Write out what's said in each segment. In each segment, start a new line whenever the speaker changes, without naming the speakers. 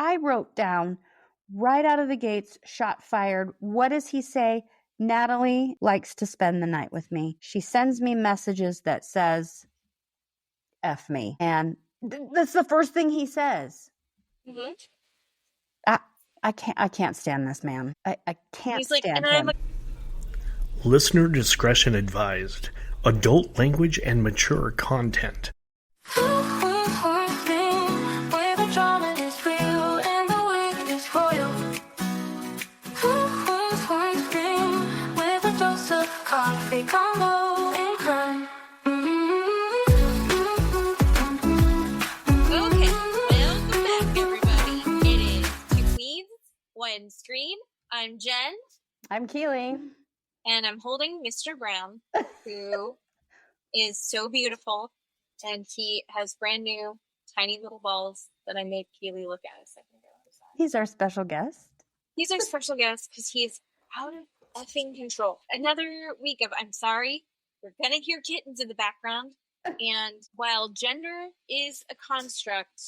I wrote down right out of the gates, shot fired. What does he say? Natalie likes to spend the night with me. She sends me messages that says, F me. And that's the first thing he says.
Mm-hmm.
I can't stand this man. I can't stand him.
Listener discretion advised. Adult language and mature content.
One screen. I'm Jen.
I'm Keeley.
And I'm holding Mr. Brown, who is so beautiful. And he has brand new, tiny little balls that I made Keeley look at a second ago.
He's our special guest.
He's our special guest because he's out of effing control. Another week of I'm sorry. We're going to hear kittens in the background. And while gender is a construct,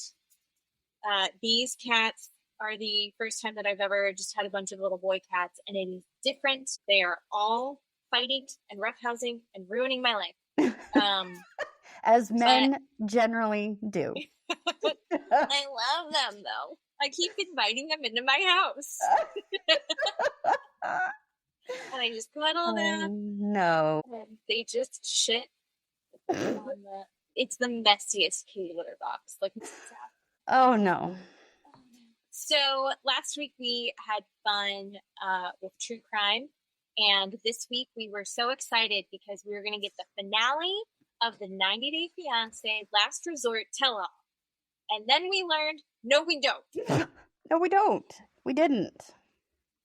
these cats are the first time that I've ever just had a bunch of little boy cats, and it is different. They are all fighting and roughhousing and ruining my life.
As men generally do.
I love them, though. I keep inviting them into my house. And I just cuddle them.
No.
And they just shit on it's the messiest kitty litter box. Like, it's sad.
Oh, no.
So last week we had fun with true crime, and this week we were so excited because we were going to get the finale of the 90 Day Fiancé Last Resort Tell-All. And then we learned, no, we don't.
No, we don't. We didn't.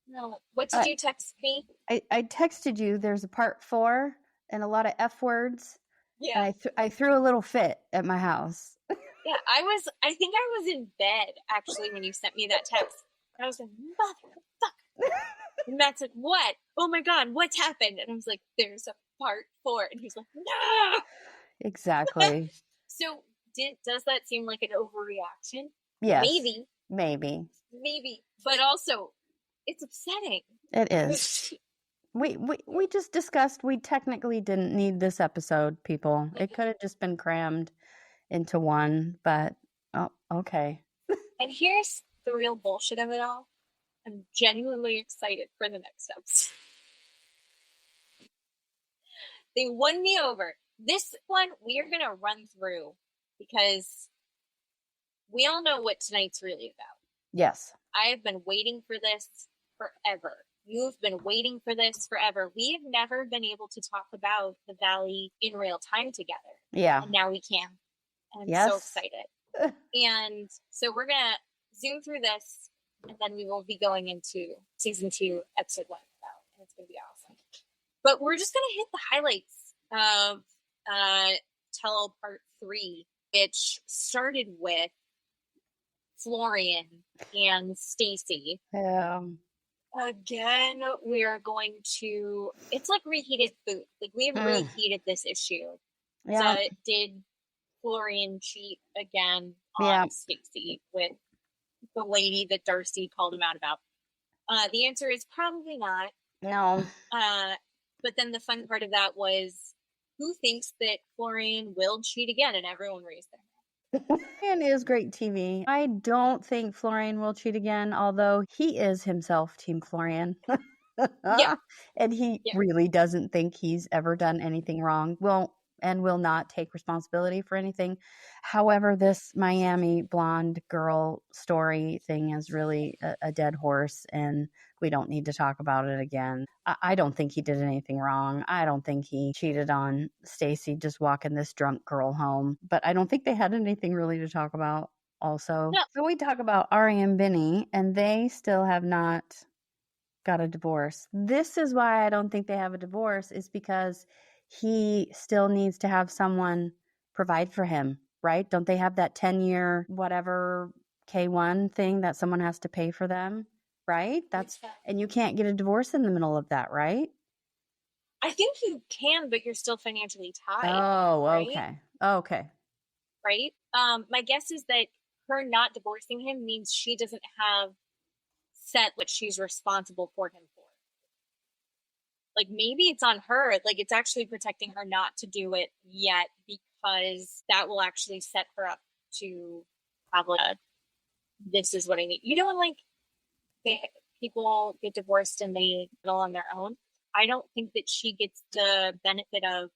No. What did you text me?
I texted you there's a part 4 and a lot of F words.
Yeah.
And I threw a little fit at my house.
Yeah, I think I was in bed, actually, when you sent me that text. I was like, motherfucker. And Matt's like, what? Oh my God, what's happened? And I was like, there's a part 4. And he's like, no!
Exactly.
So, does that seem like an overreaction?
Yes.
Maybe. But also, it's upsetting.
It is. We just discussed we technically didn't need this episode, people. It could have just been crammed into one, but okay.
And here's the real bullshit of it all. I'm genuinely excited for the next episode. They won me over. This one we are gonna run through because we all know what tonight's really about.
Yes.
I have been waiting for this forever. You've been waiting for this forever. We have never been able to talk about the Valley in real time together.
Yeah.
And now we can. And I'm so excited. And so we're going to zoom through this, and then we will be going into season 2, episode 1. And it's going to be awesome. But we're just going to hit the highlights of Tell-All Part 3, which started with Florian and Stacey.
Yeah.
Again, we are going to... It's like reheated food. Like, we have reheated this issue.
Yeah.
So did Florian cheat again on Stacey with the lady that Darcey called him out about? The answer is probably not.
No.
But then the fun part of that was, who thinks that Florian will cheat again? And everyone raised their hand.
Florian is great TV. I don't think Florian will cheat again, although he is himself Team Florian.
Yeah.
And he really doesn't think he's ever done anything wrong. And will not take responsibility for anything. However, this Miami blonde girl story thing is really a dead horse, and we don't need to talk about it again. I don't think he did anything wrong. I don't think he cheated on Stacey just walking this drunk girl home. But I don't think they had anything really to talk about also.
No.
So we talk about Ari and Bini, and they still have not got a divorce. This is why I don't think they have a divorce, is because he still needs to have someone provide for him, right? Don't they have that 10-year whatever K1 thing that someone has to pay for them, right? And you can't get a divorce in the middle of that, right?
I think you can, but you're still financially tied.
Oh,
right?
okay. Okay.
Right? My guess is that her not divorcing him means she doesn't have set what she's responsible for him for. Like, maybe it's on her. Like, it's actually protecting her not to do it yet, because that will actually set her up to have like this is what I need. You know, when like people get divorced and they settle on their own, I don't think that she gets the benefit of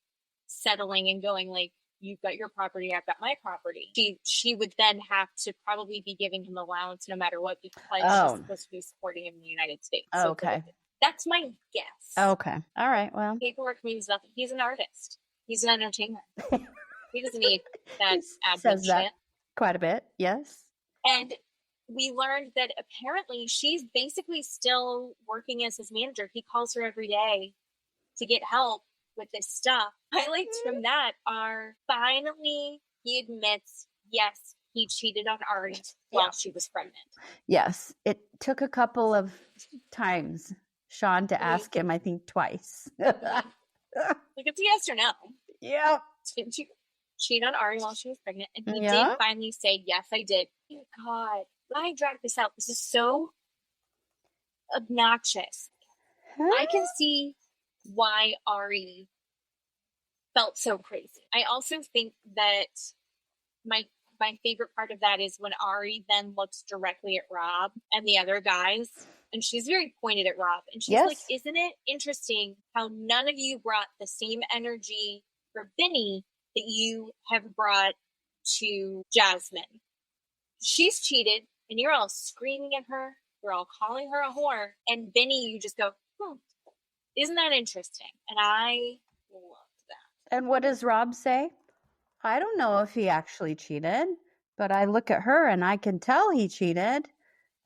settling and going like, you've got your property, I've got my property. She would then have to probably be giving him allowance no matter what, because she's supposed to be supporting him in the United States. So
okay.
That's my guess.
Okay. All right. Well,
paperwork means nothing. He's an artist. He's an entertainer. He doesn't need that admin
says that
shit.
Quite a bit. Yes.
And we learned that apparently she's basically still working as his manager. He calls her every day to get help with this stuff. Highlights from that are finally he admits, yes, he cheated on Ari while she was pregnant.
Yes. It took a couple of times, Sean, to ask him, I think twice.
Like, it's a yes or no.
Yeah.
Did you cheat on Ari while she was pregnant? And he did finally say, yes, I did. Oh, God, why drag this out? This is so obnoxious. I can see why Ari felt so crazy. I also think that my favorite part of that is when Ari then looks directly at Rob and the other guys, and she's very pointed at Rob, and she's like, isn't it interesting how none of you brought the same energy for Bini that you have brought to Jasmine? She's cheated, and you're all screaming at her, you're all calling her a whore, and Bini, you just go, isn't that interesting? And I loved that.
And what does Rob say? I don't know if he actually cheated, but I look at her and I can tell he cheated.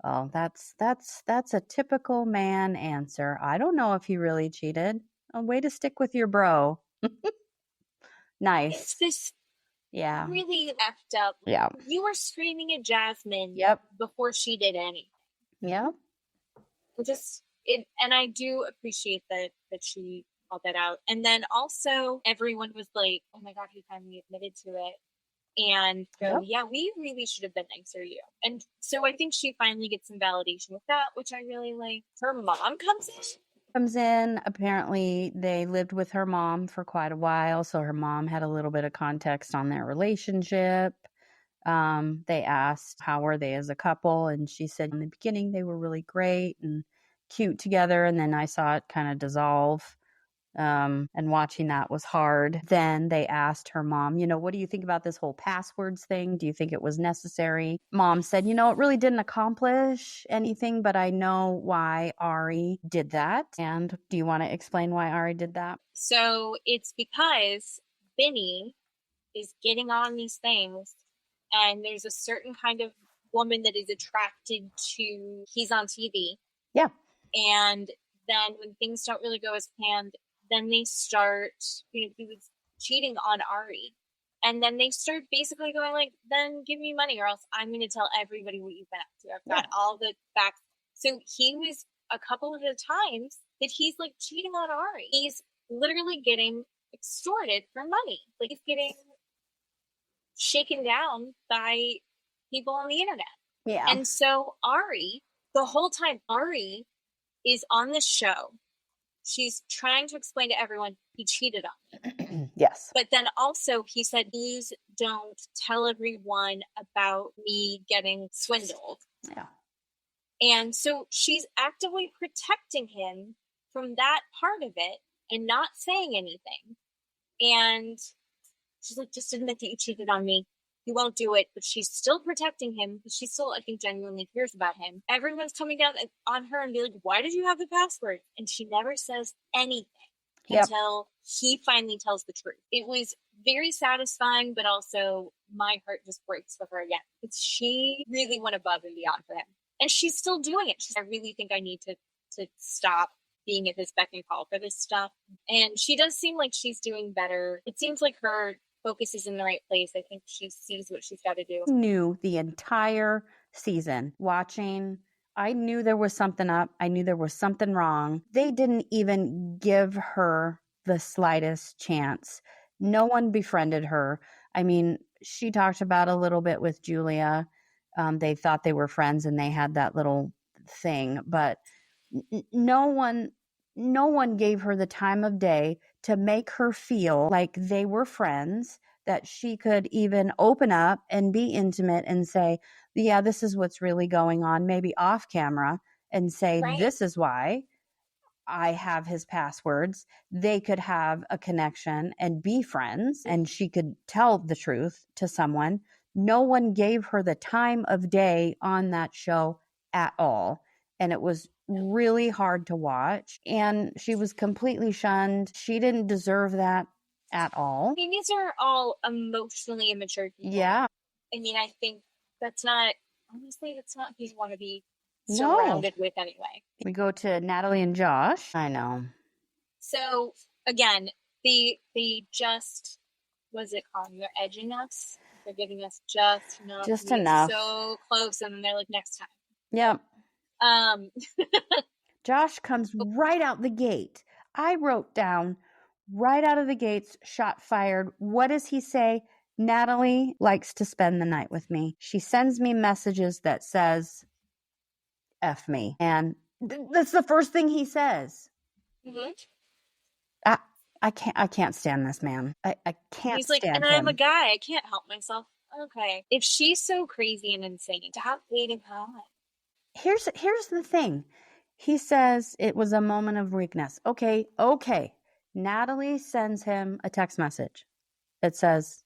Oh, that's a typical man answer. I don't know if he really cheated. A way to stick with your bro. Nice.
It's this really effed up.
Yeah.
You were screaming at Jasmine before she did anything.
Yeah.
And I do appreciate that she called that out. And then also everyone was like, oh my God, he finally admitted to it. And we really should have been nicer to you. And so I think she finally gets some validation with that, which I really like. Her mom comes in.
Apparently they lived with her mom for quite a while, so her mom had a little bit of context on their relationship. They asked how were they as a couple, and she said in the beginning they were really great and cute together, and then I saw it kind of dissolve. And watching that was hard. Then they asked her mom, what do you think about this whole passwords thing? Do you think it was necessary? Mom said, it really didn't accomplish anything, but I know why Ari did that. And do you want to explain why Ari did that?
So it's because Bini is getting on these things, and there's a certain kind of woman that is attracted to, he's on TV.
Yeah.
And then when things don't really go as planned, then they start, he was cheating on Ari. And then they start basically going like, then give me money or else I'm going to tell everybody what you've been up to. I've got all the facts. So he was a couple of the times that he's like cheating on Ari. He's literally getting extorted for money. Like he's getting shaken down by people on the internet.
Yeah.
And so Ari, the whole time Ari is on this show, she's trying to explain to everyone he cheated on me.
Yes.
But then also he said, please don't tell everyone about me getting swindled.
Yeah.
And so she's actively protecting him from that part of it and not saying anything. And she's like, just admit that you cheated on me. He won't do it, but she's still protecting him. She still, I think, genuinely cares about him. Everyone's coming down on her and be like, why did you have the password? And she never says anything until he finally tells the truth. It was very satisfying, but also my heart just breaks for her again. She really went above and beyond for him. And she's still doing it. I really think I need to stop being at his beck and call for this stuff. And she does seem like she's doing better. It seems like her focus is in the right place. I think she sees what she's got to do.
Knew the entire season watching. I knew there was something up. I knew there was something wrong. They didn't even give her the slightest chance. No one befriended her. I mean, she talked about a little bit with Julia, They thought they were friends and they had that little thing, but no one gave her the time of day to make her feel like they were friends, that she could even open up and be intimate and say, yeah, this is what's really going on, maybe off camera, and say, this is why I have his passwords. They could have a connection and be friends, and she could tell the truth to someone. No one gave her the time of day on that show at all. And it was really hard to watch. And she was completely shunned. She didn't deserve that at all.
These are all emotionally immature people.
Yeah.
I mean, I think that's not who you want to be surrounded with anyway.
We go to Natalie and Josh. I know.
So again, they just, what's it called? They're edging us. They're giving us just enough. So close, and then they're like, next time.
Yep. Josh comes right out the gate. I wrote down right out of the gates, shot fired. What does he say? Natalie likes to spend the night with me. She sends me messages that says, F me. And that's the first thing he says.
Mm-hmm.
I can't stand this man. I can't
He's like,
stand
and
him.
I'm a guy. I can't help myself. Okay. If she's so crazy and insane, stop dating her.
Here's the thing. He says it was a moment of weakness. Okay. Natalie sends him a text message. It says,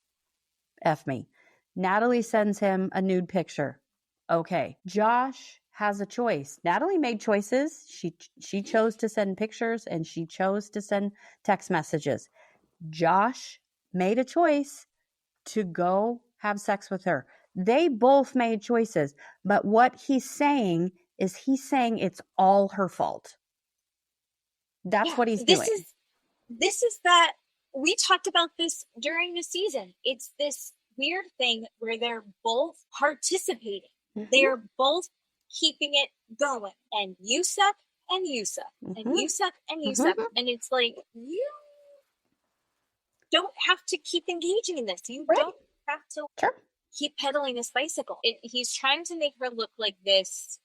F me. Natalie sends him a nude picture. Okay. Josh has a choice. Natalie made choices. She chose to send pictures and she chose to send text messages. Josh made a choice to go have sex with her. They both made choices, but what he's saying it's all her fault. That's what he's doing.
This is that we talked about this during the season. It's this weird thing where they're both participating. Mm-hmm. They're both keeping it going. And you suck, and you suck, mm-hmm. and you suck, and you mm-hmm. suck. And it's like, you don't have to keep engaging in this. You don't have to keep pedaling this bicycle. He's trying to make her look like this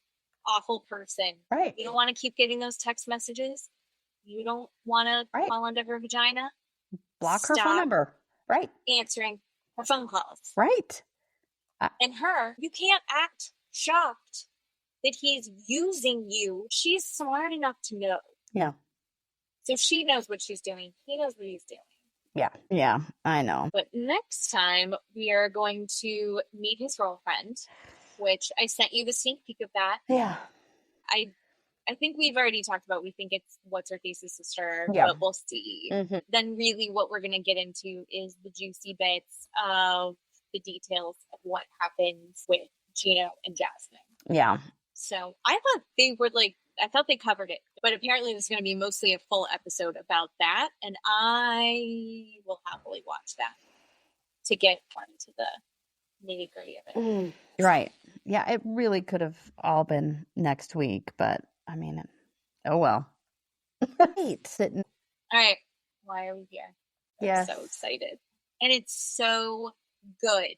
awful person.
Right.
You don't want to keep getting those text messages. You don't want to fall into her vagina.
Block her phone number. Right.
Answering her phone calls.
Right.
And her, you can't act shocked that he's using you. She's smart enough to know.
Yeah.
So she knows what she's doing. He knows what he's doing.
Yeah, I know.
But next time, we are going to meet his girlfriend, which I sent you the sneak peek of that.
Yeah.
I think we've already talked about, we think it's what's-her-face's sister, but we'll see. Mm-hmm. Then really what we're going to get into is the juicy bits of the details of what happens with Gino and Jasmine.
Yeah.
So I thought they covered it, but apparently there's going to be mostly a full episode about that, and I will happily watch that to get more into the nitty-gritty of it.
Right. Yeah, it really could have all been next week, but I mean, oh well.
All right. Why are we here? I'm so excited. And it's so good.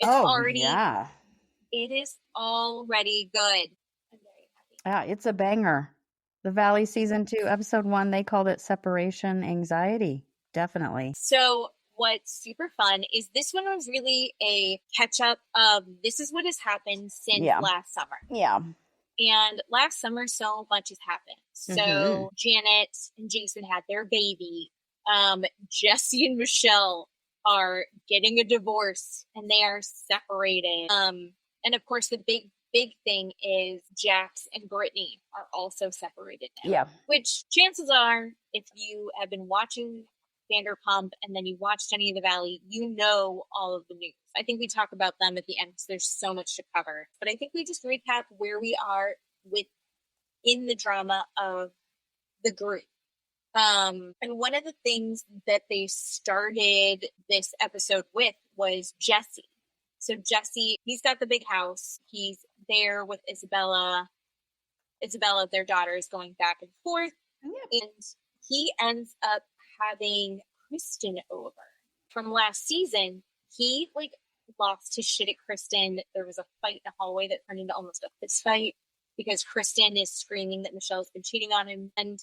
It is already good. I'm very happy.
Yeah, it's a banger. The Valley Season 2, Episode 1, they called it Separation Anxiety. Definitely.
So what's super fun is this one was really a catch-up of this is what has happened since last summer.
Yeah.
And last summer, so much has happened. So Janet and Jason had their baby. Jesse and Michelle are getting a divorce and they are separated. And of course, the big thing is Jax and Brittany are also separated now. Yeah. Which chances are, if you have been watching Vanderpump and then you watched any of the Valley, you know all of the news. I think we talk about them at the end because there's so much to cover. But I think we just recap where we are in the drama of the group. And one of the things that they started this episode with was Jesse. So Jesse, he's got the big house. He's there with Isabella. Their daughter, is going back and forth. Yep. And he ends up having Kristen over. From last season, he lost his shit at Kristen. There was a fight in the hallway that turned into almost a fist fight because Kristen is screaming that Michelle's been cheating on him. And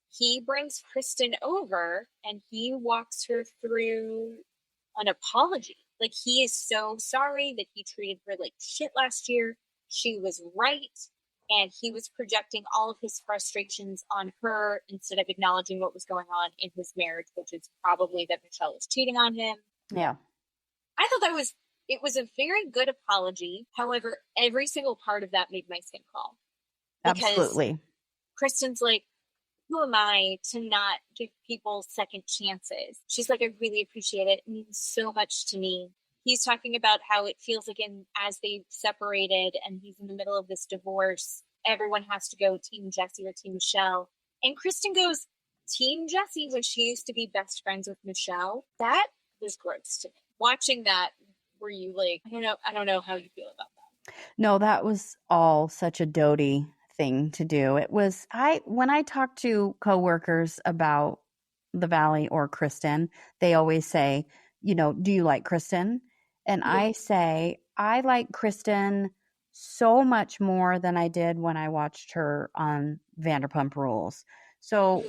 he brings Kristen over and he walks her through an apology. Like, he is so sorry that he treated her like shit last year. She was right. And he was projecting all of his frustrations on her instead of acknowledging what was going on in his marriage, which is probably that Michelle was cheating on him.
Yeah.
I thought it was a very good apology. However, every single part of that made my skin crawl. Because
Absolutely.
Kristen's like, who am I to not give people second chances? She's like, I really appreciate it. It means so much to me. He's talking about how it feels like as they've separated and he's in the middle of this divorce, everyone has to go Team Jesse or Team Michelle. And Kristen goes Team Jesse when she used to be best friends with Michelle. That was gross to me. Watching that, were you like, I don't know how you feel about that.
No, that was all such a doty thing to do. It was, when I talk to coworkers about the Valley or Kristen, they always say, do you like Kristen? And I say, I like Kristen so much more than I did when I watched her on Vanderpump Rules. So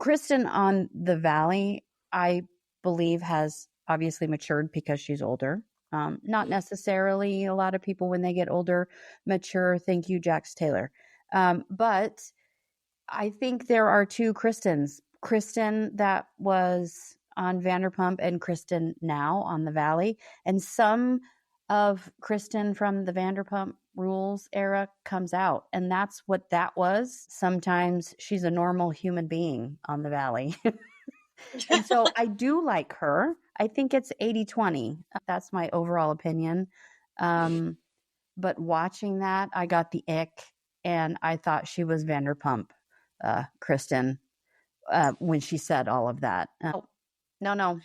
Kristen on the Valley, I believe, has obviously matured because she's older. Not necessarily a lot of people when they get older mature. Thank you, Jax Taylor. But I think there are two Kristens. Kristen that was on Vanderpump and Kristen now on the Valley. And some of Kristen from the Vanderpump Rules era comes out. And that's what that was. Sometimes she's a normal human being on the Valley. And so I do like her. I think it's 80-20. That's my overall opinion. But watching that, I got the ick, and I thought she was Vanderpump, Kristen, when she said all of that. No.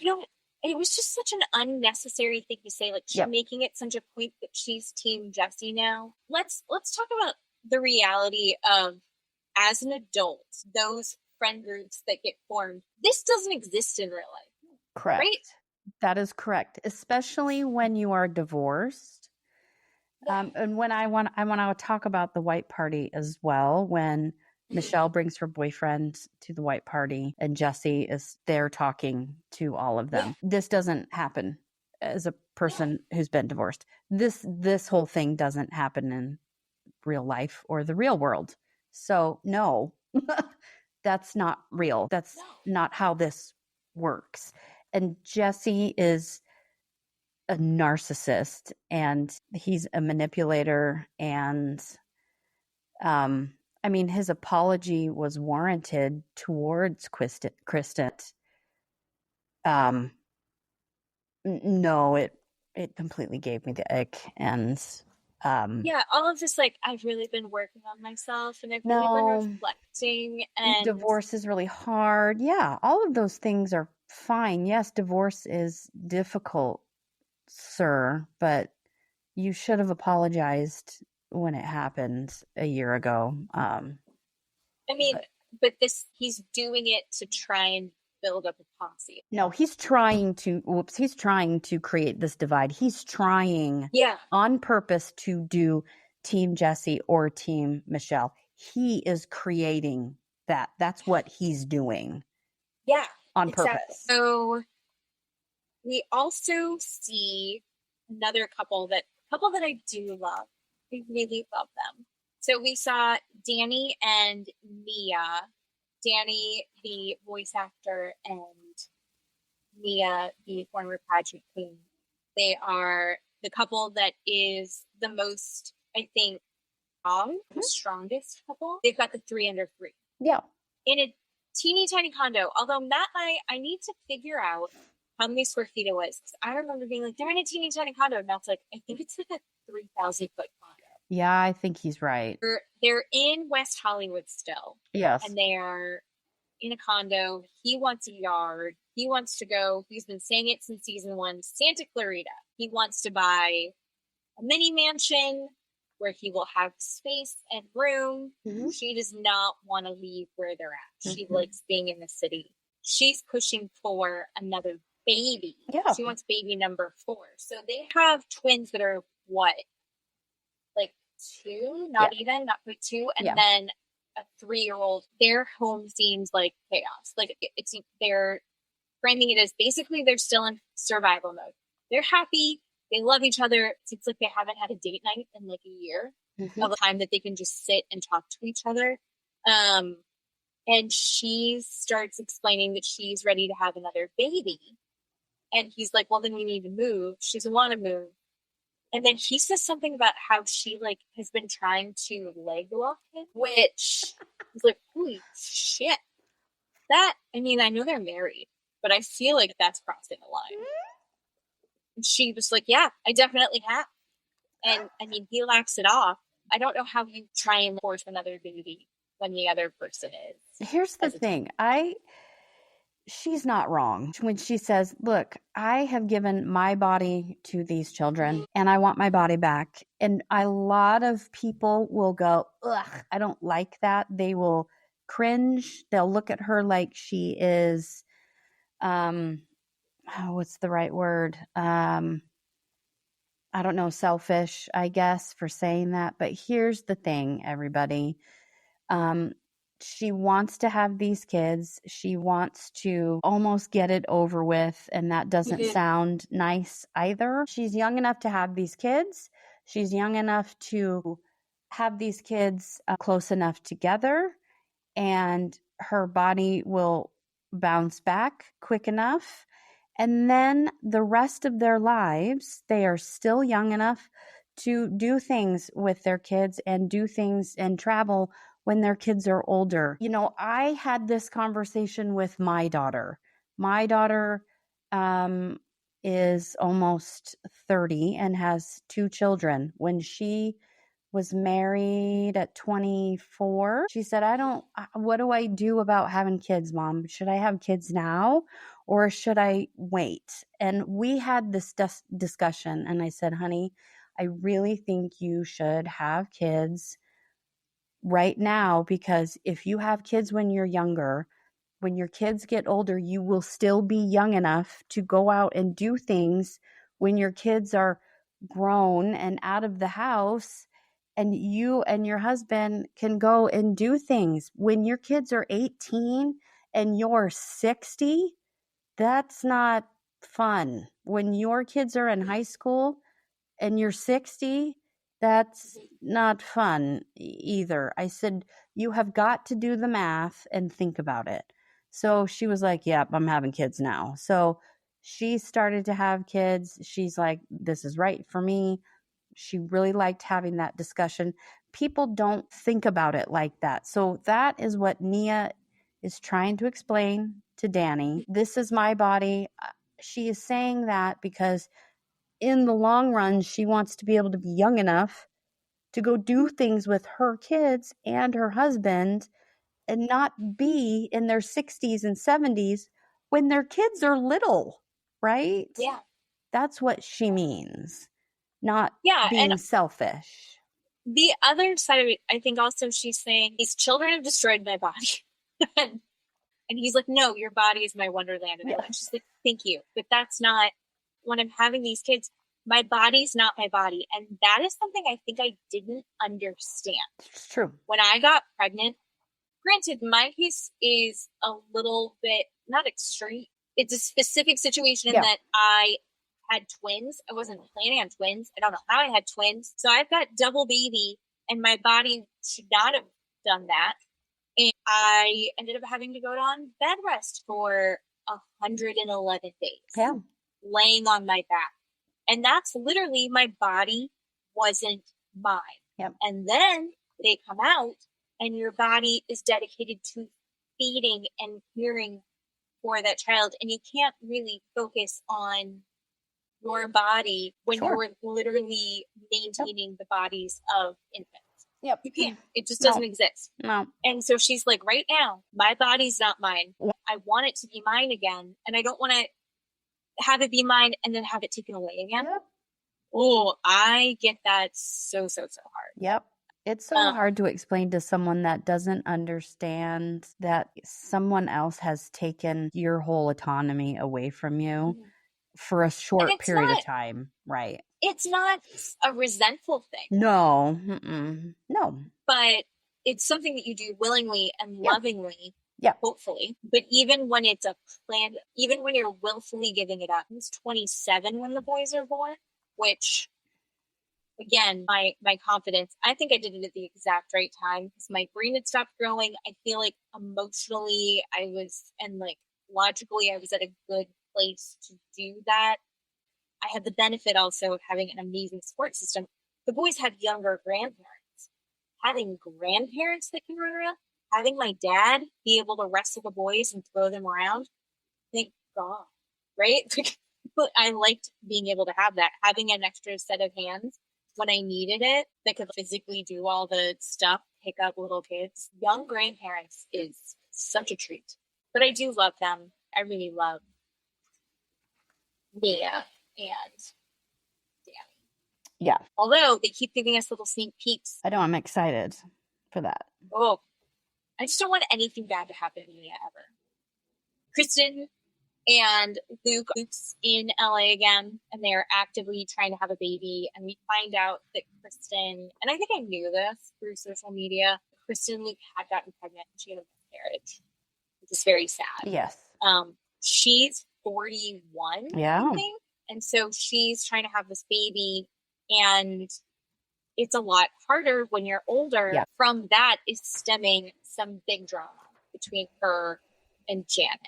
It was just such an unnecessary thing to say. Like, she's making it such a point that she's Team Jesse now. Let's talk about the reality of, as an adult, those friend groups that get formed. This doesn't exist in real life.
Correct.
Right?
That is correct, especially when you are divorced. Yeah. And when I want to talk about the white party as well, when Michelle brings her boyfriend to the white party and Jesse is there talking to all of them. Yeah. This doesn't happen as a person who's been divorced. This whole thing doesn't happen in real life or the real world. So no, that's not real. That's not how this works. And Jesse is a narcissist and he's a manipulator, and his apology was warranted towards Kristen. No, it completely gave me the ick. And
all of this, like, I've really been working on myself and I've really been reflecting, and
divorce is really hard. Yeah, all of those things are fine. Yes, divorce is difficult, sir, but you should have apologized when it happened a year ago.
But he's doing it to try and build up a posse.
No, he's trying to create this divide. He's trying on purpose to do Team Jesse or Team Michelle. He is creating that. That's what he's doing.
Yeah.
On purpose.
So we also see another couple that I do love. I really love them. So we saw Danny and Mia. Danny, the voice actor, and Mia, the former pageant queen. They are the couple that is the most, I think, the strongest couple. They've got the 3 under 3.
Yeah.
In a teeny tiny condo. Although Matt and I need to figure out how many square feet it was. I remember being like, they're in a teeny tiny condo. And Matt's like, I think it's like a 3,000 foot condo.
Yeah, I think he's right.
They're in West Hollywood still.
Yes.
And they are in a condo. He wants a yard. He wants to go. He's been saying it since season 1. Santa Clarita. He wants to buy a mini mansion where he will have space and room. Mm-hmm. She does not want to leave where they're at. She likes being in the city. She's pushing for another baby.
Yeah.
She wants baby number 4. So they have twins that are what? Like 2? Not quite 2. And then a 3-year-old. Their home seems like chaos. Like they're framing it as basically they're still in survival mode. They're happy. They love each other. It's like they haven't had a date night in like a year of a time that they can just sit and talk to each other. And she starts explaining that she's ready to have another baby. And he's like, well, then we need to move. She doesn't want to move. And then he says something about how she like has been trying to leg lock him, which is like, holy shit. That, I mean, I know they're married, but I feel like that's crossing a line. And she was like, yeah, I definitely have. And I mean, he laughs it off. I don't know how you try and force another baby when the other person is.
Here's the thing. She's not wrong when she says, look, I have given my body to these children and I want my body back. And a lot of people will go, ugh, I don't like that. They will cringe. They'll look at her like she is, what's the right word? I don't know, selfish, I guess, for saying that. But here's the thing, everybody. She wants to have these kids. She wants to almost get it over with. And that doesn't sound nice either. She's young enough to have these kids. She's young enough to have these kids close enough together. And her body will bounce back quick enough. And then the rest of their lives, they are still young enough to do things with their kids and do things and travel when their kids are older. You know, I had this conversation with my daughter. My daughter is almost 30 and has 2 children. When she was married at 24, she said, what do I do about having kids, Mom? Should I have kids now or should I wait? And we had this discussion and I said, honey, I really think you should have kids right now, because if you have kids when you're younger, when your kids get older, you will still be young enough to go out and do things when your kids are grown and out of the house, and you and your husband can go and do things. When your kids are 18 and you're 60, that's not fun. When your kids are in high school and you're 60, that's not fun either. I said, you have got to do the math and think about it. So she was like, yep, I'm having kids now. So she started to have kids. She's like, this is right for me. She really liked having that discussion. People don't think about it like that. So that is what Nia is trying to explain to Danny. This is my body. She is saying that because in the long run, she wants to be able to be young enough to go do things with her kids and her husband and not be in their 60s and 70s when their kids are little, right?
Yeah.
That's what she means, not being
and
selfish.
the other side of it, I think also she's saying, these children have destroyed my body. And he's like, no, your body is my wonderland. And she's like, thank you. But that's not, when I'm having these kids, my body's not my body. And that is something I think I didn't understand.
It's true.
When I got pregnant, granted, my case is a little bit, not extreme. It's a specific situation in that I had twins. I wasn't planning on twins. I don't know how I had twins. So I've got double baby and my body should not have done that. And I ended up having to go on bed rest for 111 days.
Yeah.
Laying on my back. And that's literally, my body wasn't mine.
Yep.
And then they come out and your body is dedicated to feeding and caring for that child. And you can't really focus on your body when you're literally maintaining the bodies of infants.
Yep.
You can't. It just doesn't exist.
No.
And so she's like, right now, my body's not mine. I want it to be mine again. And I don't want to have it be mine and then have it taken away again.
Yep.
Oh, I get that so hard.
Yep. It's so hard to explain to someone that doesn't understand that someone else has taken your whole autonomy away from you for a short period of time. Right.
It's not a resentful thing.
No. Mm-mm. No.
But it's something that you do willingly and lovingly.
Yeah.
Hopefully. But even when it's a plan, even when you're willfully giving it up, he's 27 when the boys are born, which, again, my confidence, I think I did it at the exact right time because my brain had stopped growing. I feel like emotionally I was, and like logically, I was at a good place to do that. I had the benefit also of having an amazing support system. The boys had younger grandparents. Having grandparents that can run around, having my dad be able to wrestle the boys and throw them around, thank God, right? But I liked being able to have that, having an extra set of hands when I needed it that could physically do all the stuff, pick up little kids. Young grandparents is such a treat. But I do love them. I really love Mia and
Yeah.
Although they keep giving us little sneak peeks.
I know, I'm excited for that.
Oh, I just don't want anything bad to happen to Mia ever. Kristen and Luke's in LA again, and they're actively trying to have a baby. And we find out that Kristen, and I think I knew this through social media, Kristen and Luke had gotten pregnant and she had a miscarriage, which is very sad.
Yes.
She's 41,
yeah.
I think. And so she's trying to have this baby. And it's a lot harder when you're older.
Yeah.
From that is stemming some big drama between her and Janet.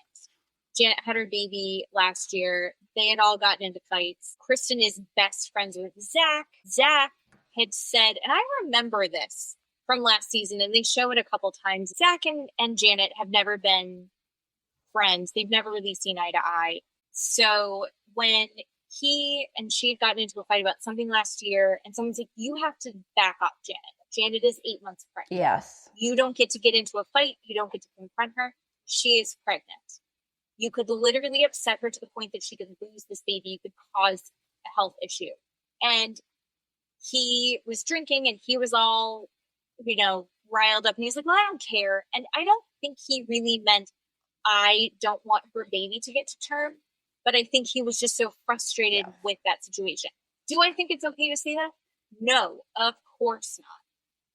Janet had her baby last year. They had all gotten into fights. Kristen is best friends with Zach. Zach had said, and I remember this from last season, and they show it a couple times. Zach and Janet have never been friends. They've never really seen eye to eye. So when he and she had gotten into a fight about something last year, and someone's like, you have to back up Janet. Janet is 8 months pregnant.
Yes.
You don't get to get into a fight. You don't get to confront her. She is pregnant. You could literally upset her to the point that she could lose this baby. You could cause a health issue. And he was drinking and he was all, riled up. And he's like, well, I don't care. And I don't think he really meant, I don't want her baby to get to term. But I think he was just so frustrated with that situation. Do I think it's okay to say that? No, of course not.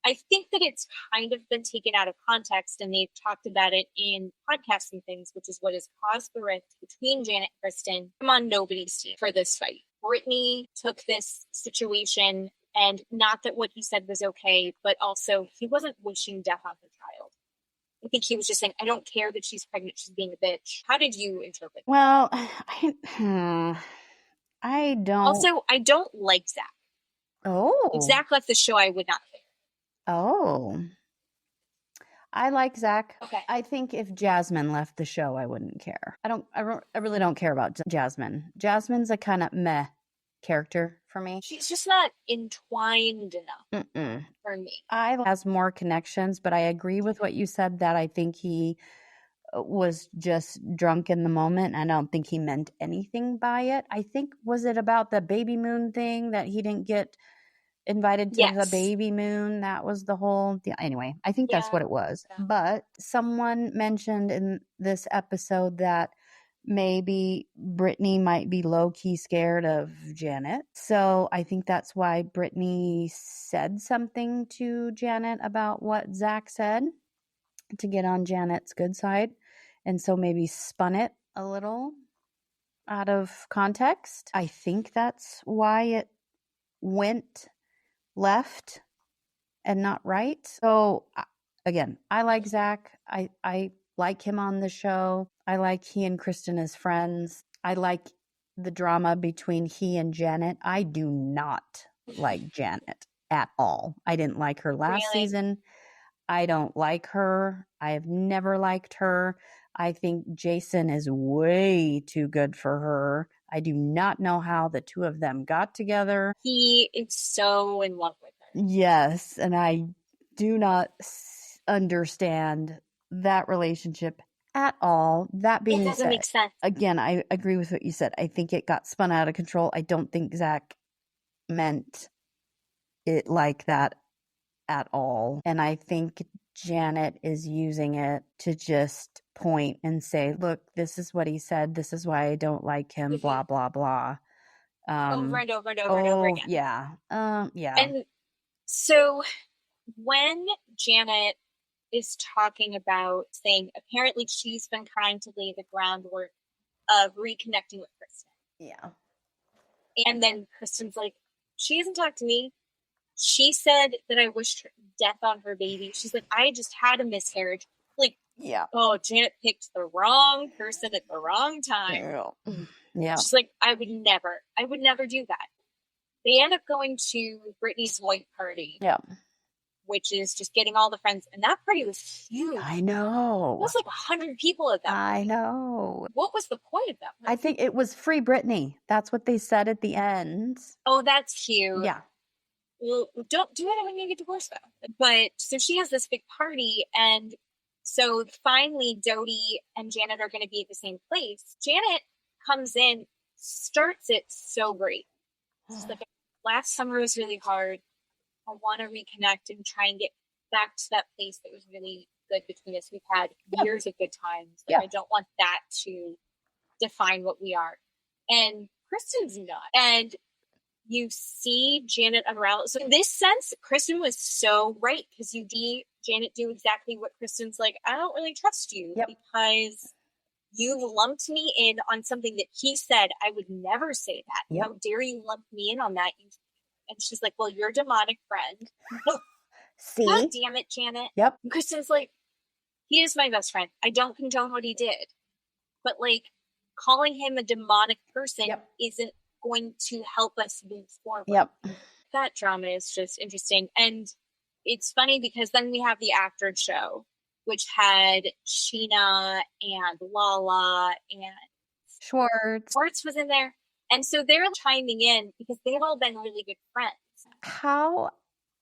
I think that it's kind of been taken out of context, and they've talked about it in podcasting things, which is what has caused the rift between Janet and Kristen. I'm on nobody's team for this fight. Brittany took this situation, and not that what he said was okay, but also he wasn't wishing death on her child. I think he was just saying, I don't care that she's pregnant. She's being a bitch. How did you interpret that?
Well, I don't.
Also, I don't like Zach.
Oh.
If Zach left the show, I would not care.
Oh. I like Zach.
Okay.
I think if Jasmine left the show, I wouldn't care. I really don't care about Jasmine. Jasmine's a kind of meh character for me.
She's just not entwined enough for me.
Has more connections, but I agree with what you said that I think he was just drunk in the moment. I don't think he meant anything by it. I think, was it about the baby moon thing that he didn't get invited to the baby moon? That was the whole deal. Anyway, I think that's what it was. Yeah. But someone mentioned in this episode that maybe Brittany might be low-key scared of Janet. So I think that's why Brittany said something to Janet about what Zach said to get on Janet's good side. And so maybe spun it a little out of context. I think that's why it went left and not right. So again, I like Zach. I like him on the show. I like he and Kristen as friends. I like the drama between he and Janet. I do not like Janet at all. I didn't like her last season. I don't like her. I have never liked her. I think Jason is way too good for her. I do not know how the two of them got together.
He is so in love with her.
Yes, and I do not understand that relationship at all. That being said,
it doesn't make sense.
Again, I agree with what you said. I think it got spun out of control. I don't think Zach meant it like that at all. And I think Janet is using it to just point and say, look, this is what he said. This is why I don't like him, blah, blah, blah.
Over and over and over and over again.
Yeah. Yeah.
And so when Janet is talking about saying apparently she's been trying to lay the groundwork of reconnecting with Kristen.
Yeah.
And then Kristen's like, she hasn't talked to me. She said that I wished her death on her baby. She's like, I just had a miscarriage. Like,
yeah.
Oh, Janet picked the wrong person at the wrong time.
Yeah.
She's like, I would never do that. They end up going to Brittany's white party.
Yeah.
Which is just getting all the friends. And that party was huge.
I know.
It was like 100 people at that party.
I know.
What was the point of that party?
I think it was Free Britney. That's what they said at the end.
Oh, that's cute.
Yeah.
Well, don't do it when you get divorced, though. But so she has this big party, and so finally Dodie and Janet are going to be at the same place. Janet comes in, starts it so great. She's like, last summer was really hard. I want to reconnect and try and get back to that place that was really good between us. We've had years of good times. Like, I don't want that to define what we are. And Kristen's not. And you see Janet unravel. So in this sense, Kristen was so right, because you see Janet do exactly what Kristen's like, I don't really trust you because you've lumped me in on something that he said I would never say that. How dare you lump me in on that? And she's like, well, you're a demonic friend.
See?
God damn it, Janet.
Yep.
And Kristen's like, he is my best friend. I don't condone what he did. But like, calling him a demonic person isn't going to help us move forward.
Yep.
That drama is just interesting. And it's funny because then we have the after show, which had Sheena and Lala and Schwartz was in there. And so they're chiming in because they've all been really good friends.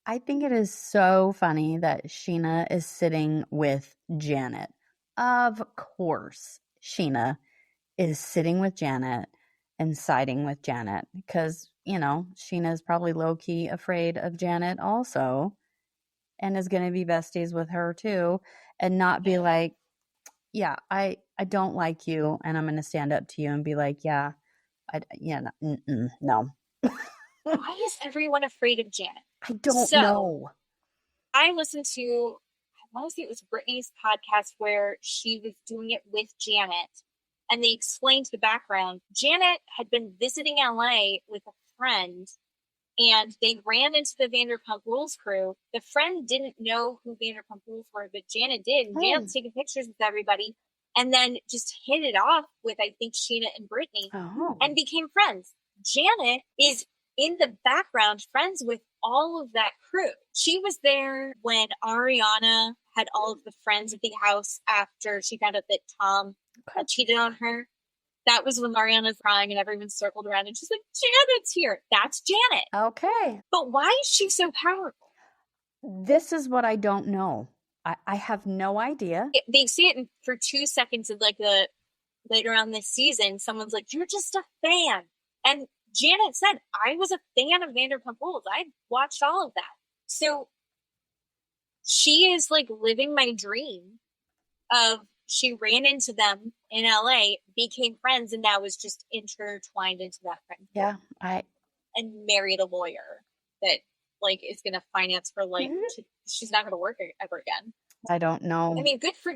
I think it is so funny that Sheena is sitting with Janet. Of course, Sheena is sitting with Janet and siding with Janet because, you know, Sheena is probably low-key afraid of Janet also and is going to be besties with her too and not be like, yeah, I don't like you and I'm going to stand up to you and be like, no.
Why is everyone afraid of Janet?
I don't know.
I listened to, I want to say it was Brittany's podcast where she was doing it with Janet, and they explained the background. Janet had been visiting LA with a friend, and they ran into the Vanderpump Rules crew. The friend didn't know who Vanderpump Rules were, but Janet did. And Janet was taking pictures with everybody, and then just hit it off with, I think, Sheena and Brittany, and became friends. Janet is in the background friends with all of that crew. She was there when Ariana had all of the friends at the house after she found out that Tom had cheated on her. That was when Ariana's crying and everyone circled around and she's like, Janet's here. That's Janet.
Okay.
But why is she so powerful?
This is what I don't know. I have no idea.
They say it for 2 seconds in like later on this season. Someone's like, you're just a fan. And Janet said, I was a fan of Vanderpump Rules. I watched all of that. So she is like living my dream of she ran into them in LA, became friends, and now is just intertwined into that friend.
Yeah.
And married a lawyer that like is going to finance her life. She's not going to work ever again.
I don't know.
I mean, good for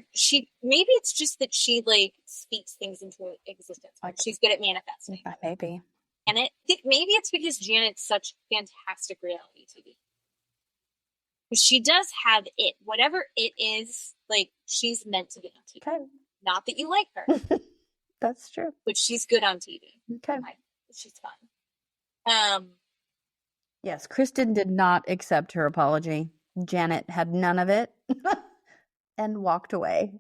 maybe it's just that she like speaks things into existence. She's good at manifesting.
Maybe.
And maybe it's because Janet's such fantastic reality TV. She does have it. Whatever it is, like, she's meant to be on TV.
Okay.
Not that you like her.
That's true.
But she's good on TV.
Okay.
She's fun.
Yes, Kristen did not accept her apology. Janet had none of it and walked away.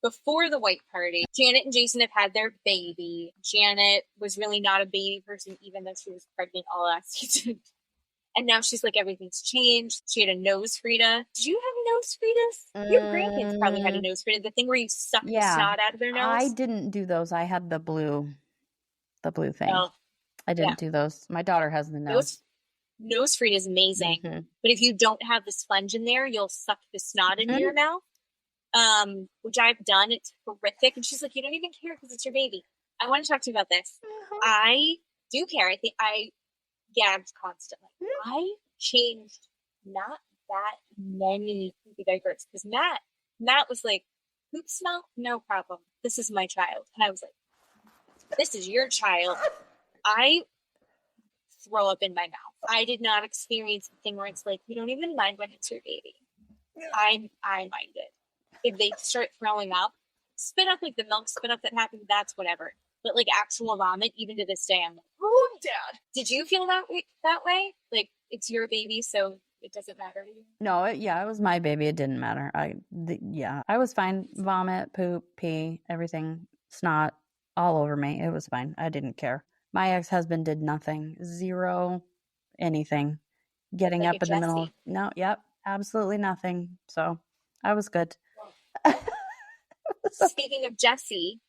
Before the white party, Janet and Jason have had their baby. Janet was really not a baby person, even though she was pregnant all last season. And now she's like, everything's changed. She had a nose Frida. Did you have nose Fridas? Your grandkids probably had a nose Frida. The thing where you suck the snot out of their nose.
I didn't do those. I had the blue thing.
Oh.
I didn't do those. My daughter has the nose.
Nose freed is amazing.
Mm-hmm.
But if you don't have the sponge in there, you'll suck the snot into your mouth. Which I've done. It's horrific. And she's like, you don't even care because it's your baby. I want to talk to you about this. I do care. I think I gagged constantly. I changed not that many poopy diapers because Matt was like, poop smell? No problem. This is my child. And I was like, this is your child. I throw up in my mouth. I did not experience the thing where it's like, you don't even mind when it's your baby. I mind it. If they start throwing up, spit up like the milk spit up that happened, that's whatever. But like actual vomit, even to this day, I'm like, oh, Dad. Did you feel that way? Like it's your baby, so it doesn't matter to you?
No, it was my baby. It didn't matter. I was fine. Vomit, poop, pee, everything, snot, all over me. It was fine. I didn't care. My ex-husband did nothing. Zero, anything. Getting
like
up in the middle. No, yep, absolutely nothing. So I was good.
Speaking of Jesse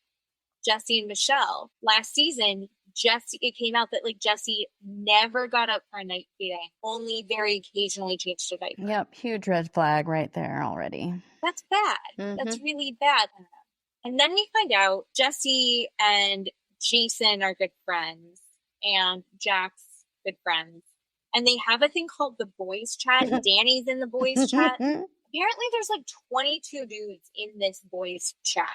and Michelle, last season, it came out that like Jesse never got up for a night feeding, only very occasionally changed a diaper.
Yep, huge red flag right there already.
That's bad. Mm-hmm. That's really bad. And then we find out Jesse and Jason are good friends, and Jack's good friends. And they have a thing called the boys chat. Danny's in the boys chat. Apparently there's like 22 dudes in this boys chat.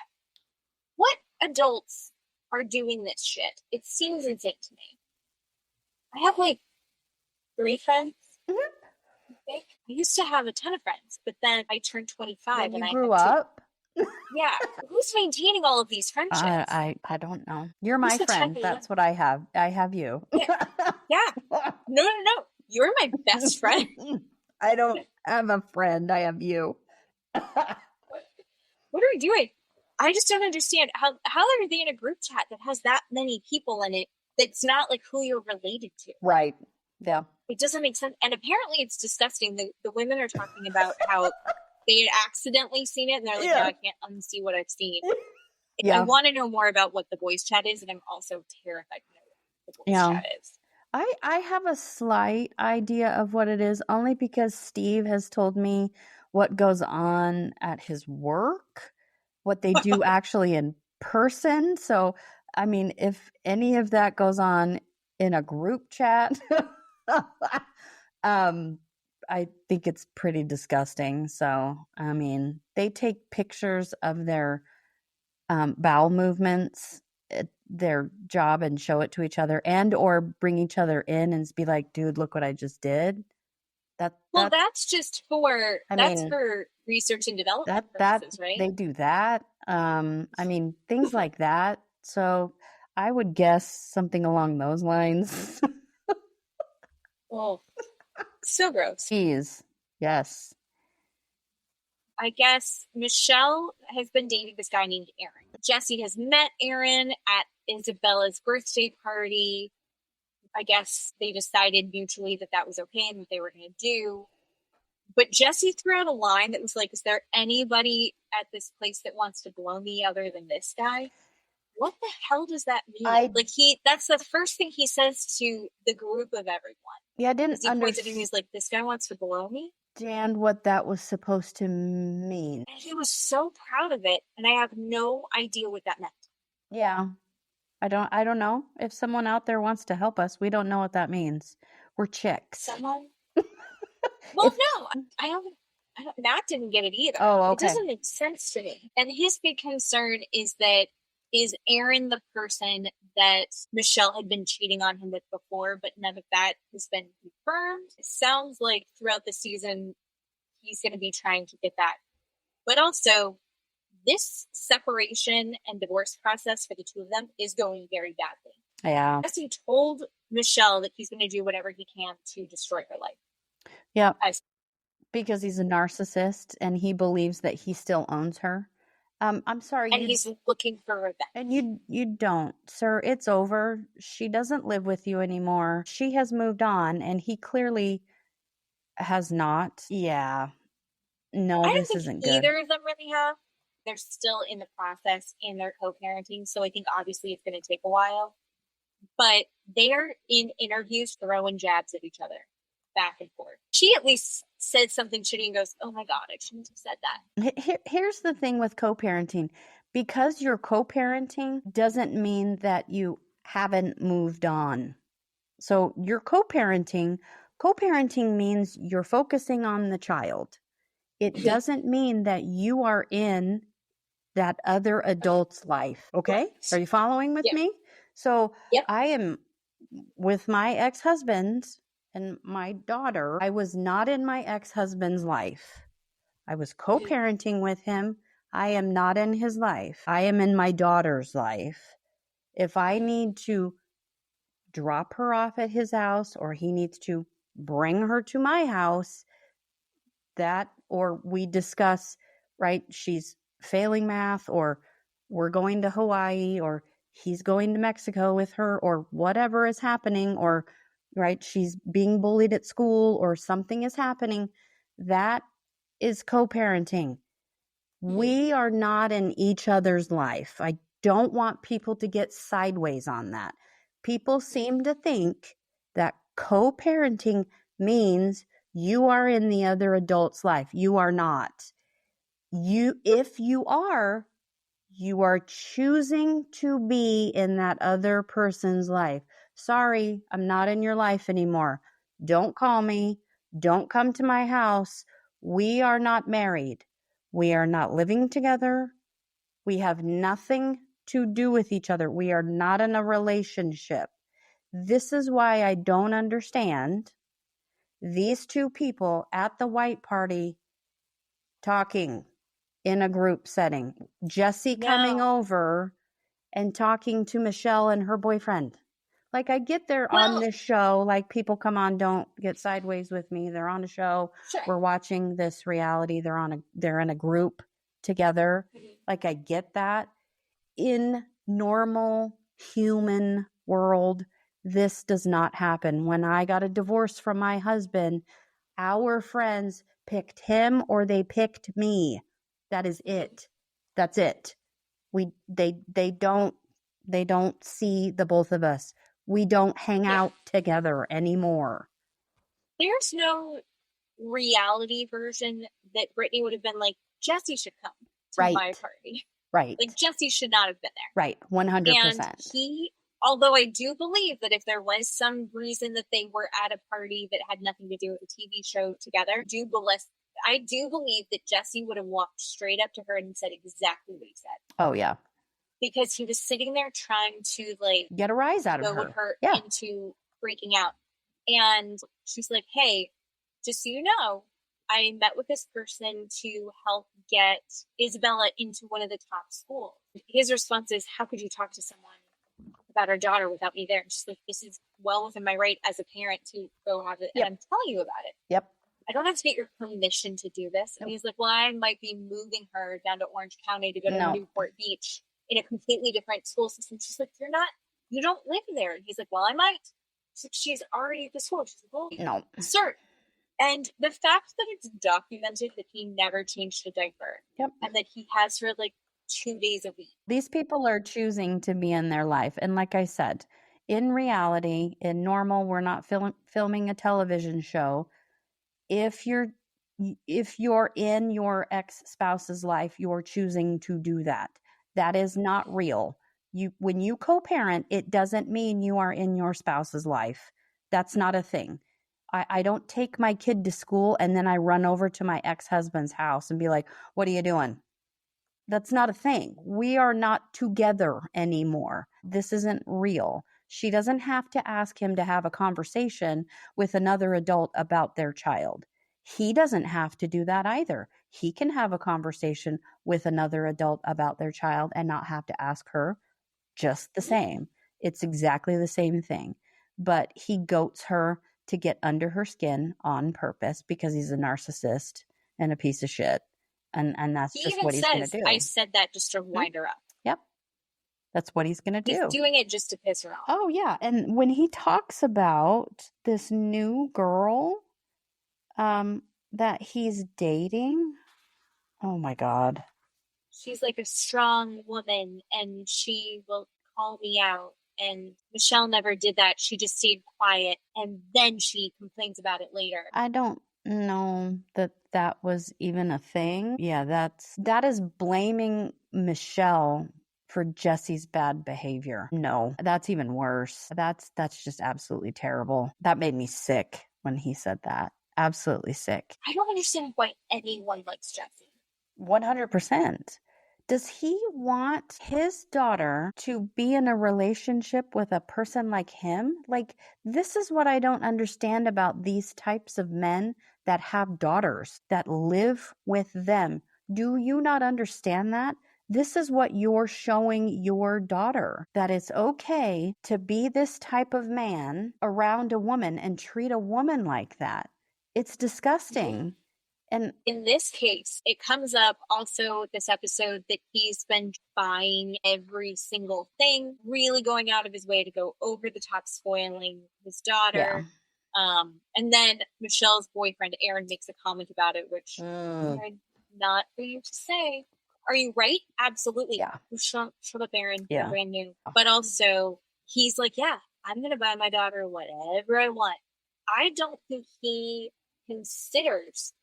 What adults are doing this shit? It seems insane to me. I have like 3 friends. I used to have a ton of friends, but then I turned 25
and I grew up.
Yeah. Who's maintaining all of these friendships?
I don't know. You're my friend. That's what I have. I have you.
Yeah. No. You're my best friend.
I don't have a friend. I have you.
What are we doing? I just don't understand. How are they in a group chat that has that many people in it that's not like who you're related to?
Right. Yeah.
It doesn't make sense. And apparently it's disgusting. The women are talking about how they had accidentally seen it and they're like, no, I can't unsee what I've seen. Yeah. I want to know more about what the boys chat is, and I'm also terrified to know what the boys chat is.
I have a slight idea of what it is, only because Steve has told me what goes on at his work, what they do actually in person. So, I mean, if any of that goes on in a group chat, I think it's pretty disgusting. So, I mean, they take pictures of their bowel movements at their job and show it to each other, and or bring each other in and be like, dude, look what I just did.
That's just for for research and development purposes, right?
They do that. I mean, things like that. So I would guess something along those lines.
Oh, so gross.
Jeez. Yes.
I guess Michelle has been dating this guy named Aaron. Jesse has met Aaron at Isabella's birthday party. I guess they decided mutually that was okay and what they were going to do. But Jesse threw out a line that was like, is there anybody at this place that wants to blow me other than this guy? What the hell does that mean? That's the first thing he says to the group of everyone.
Yeah, I didn't
understand. He's like, this guy wants to blow me?
Understand what that was supposed to mean.
And he was so proud of it, and I have no idea what that meant.
Yeah. I don't know. If someone out there wants to help us, we don't know what that means. We're chicks.
Someone? Well, no, I don't. Matt didn't get it either.
Oh, okay.
It doesn't make sense to me. And his big concern is Aaron the person that Michelle had been cheating on him with before, but none of that has been confirmed. It sounds like throughout the season, he's going to be trying to get that. But also, this separation and divorce process for the two of them is going very badly.
Yeah.
Jesse told Michelle that he's going to do whatever he can to destroy her life.
Yeah. Because he's a narcissist and he believes that he still owns her. I'm sorry.
And he's looking for revenge.
And you don't, sir. It's over. She doesn't live with you anymore. She has moved on, and he clearly has not. Yeah. No, this isn't good.
Either of them really have. They're still in the process in their co-parenting, so I think obviously it's going to take a while. but they're in interviews throwing jabs at each other back and forth. She at least said something shitty and goes, oh my God, I shouldn't have said that.
Here's the thing with co-parenting. Because you're co-parenting doesn't mean that you haven't moved on. So you're co-parenting. Co-parenting means you're focusing on the child. It doesn't mean that you are in that other adult's life. Okay?
Right.
Are you following with me? So I am with my ex-husband and my daughter. I was not in my ex-husband's life. I was co-parenting with him. I am not in his life. I am in my daughter's life. If I need to drop her off at his house or he needs to bring her to my house, that, or we discuss, right, she's failing math, or we're going to Hawaii, or he's going to Mexico with her, or whatever is happening, or right, she's being bullied at school, or something is happening, that is co-parenting. We are not in each other's life. I don't want people to get sideways on that. People seem to think that co-parenting means you are in the other adult's life. You are not. If you are choosing to be in that other person's life. Sorry, I'm not in your life anymore. Don't call me. Don't come to my house. We are not married. We are not living together. We have nothing to do with each other. We are not in a relationship. This is why I don't understand these two people at the white party talking in a group setting. Jesse coming over and talking to Michelle and her boyfriend. Like, I get they're on this show. Like, people, come on, don't get sideways with me. They're on a show.
Sure.
We're watching this reality. They're in a group together. Like, I get that. In normal human world, this does not happen. When I got a divorce from my husband, our friends picked him or they picked me. That is it. That's it. They don't see the both of us. We don't hang out together anymore.
There's no reality version that Brittany would have been like, Jesse should come to my party.
Right.
Like, Jesse should not have been there.
Right. 100%.
And although I do believe that if there was some reason that they were at a party that had nothing to do with the TV show together, I do believe that Jesse would have walked straight up to her and said exactly what he said.
Oh, yeah.
Because he was sitting there trying to, like,
get a rise out of
her into freaking out. And she's like, hey, just so you know, I met with this person to help get Isabella into one of the top schools. His response is, how could you talk to someone about our daughter without me there? And she's like, this is well within my right as a parent to go have it. And I'm telling you about it.
Yep.
I don't have to get your permission to do this. And he's like, well, I might be moving her down to Orange County to go to Newport Beach in a completely different school system. She's like, you don't live there. And he's like, well, I might. She's already at the school. She's like, well,
no,
sir. And the fact that it's documented that he never changed a diaper and that he has her like 2 days a week.
These people are choosing to be in their life. And like I said, in reality, in normal, we're not filming a television show. If you're in your ex-spouse's life, you're choosing to do that. That is not real. When you co-parent, it doesn't mean you are in your spouse's life. That's not a thing. I don't take my kid to school and then I run over to my ex-husband's house and be like, what are you doing? That's not a thing. We are not together anymore. This isn't real. She doesn't have to ask him to have a conversation with another adult about their child. He doesn't have to do that either. He can have a conversation with another adult about their child and not have to ask her. Just the same. It's exactly the same thing. But he goats her to get under her skin on purpose because he's a narcissist and a piece of shit. And that's just what he's going to do.
I said that just to wind her up.
Yep. That's what he's going to do.
He's doing it just to piss her off.
Oh, yeah. And when he talks about this new girl that he's dating, oh, my God.
She's like a strong woman and she will call me out And Michelle never did that. She just stayed quiet, and then she complains about it later.
I don't know that was even a thing. Yeah, that is blaming Michelle for Jesse's bad behavior. No, that's even worse. That's just absolutely terrible. That made me sick when he said that. Absolutely sick.
I don't understand why anyone likes Jesse.
100%. Does he want his daughter to be in a relationship with a person like him? Like, this is what I don't understand about these types of men that have daughters, that live with them. Do you not understand that? This is what you're showing your daughter, that it's okay to be this type of man around a woman and treat a woman like that. It's disgusting. And
in this case, it comes up also this episode that he's been buying every single thing, really going out of his way to go over the top, spoiling his daughter.
yeah.
And then Michelle's boyfriend, Aaron, makes a comment about it, which I'm not for you to say. Are you right? Absolutely.
Yeah.
Shut up, Aaron.
Yeah.
You're brand new. But also, he's like, yeah, I'm going to buy my daughter whatever I want. I don't think he considers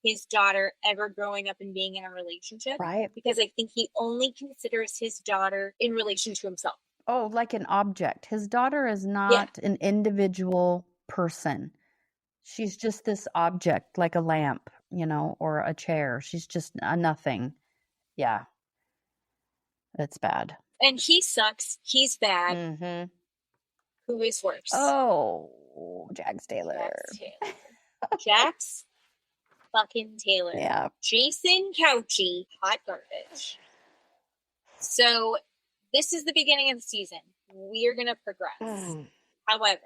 his daughter ever growing up and being in a relationship.
Right.
Because I think he only considers his daughter in relation to himself.
Oh, like an object. His daughter is not an individual person. She's just this object, like a lamp, or a chair. She's just a nothing. Yeah. That's bad.
And he sucks. He's bad.
Mm-hmm.
Who is worse?
Oh, Jax Taylor.
Jax fucking Taylor.
Yeah.
Jason Couchy, hot garbage. So this is the beginning of the season. We are going to progress. However,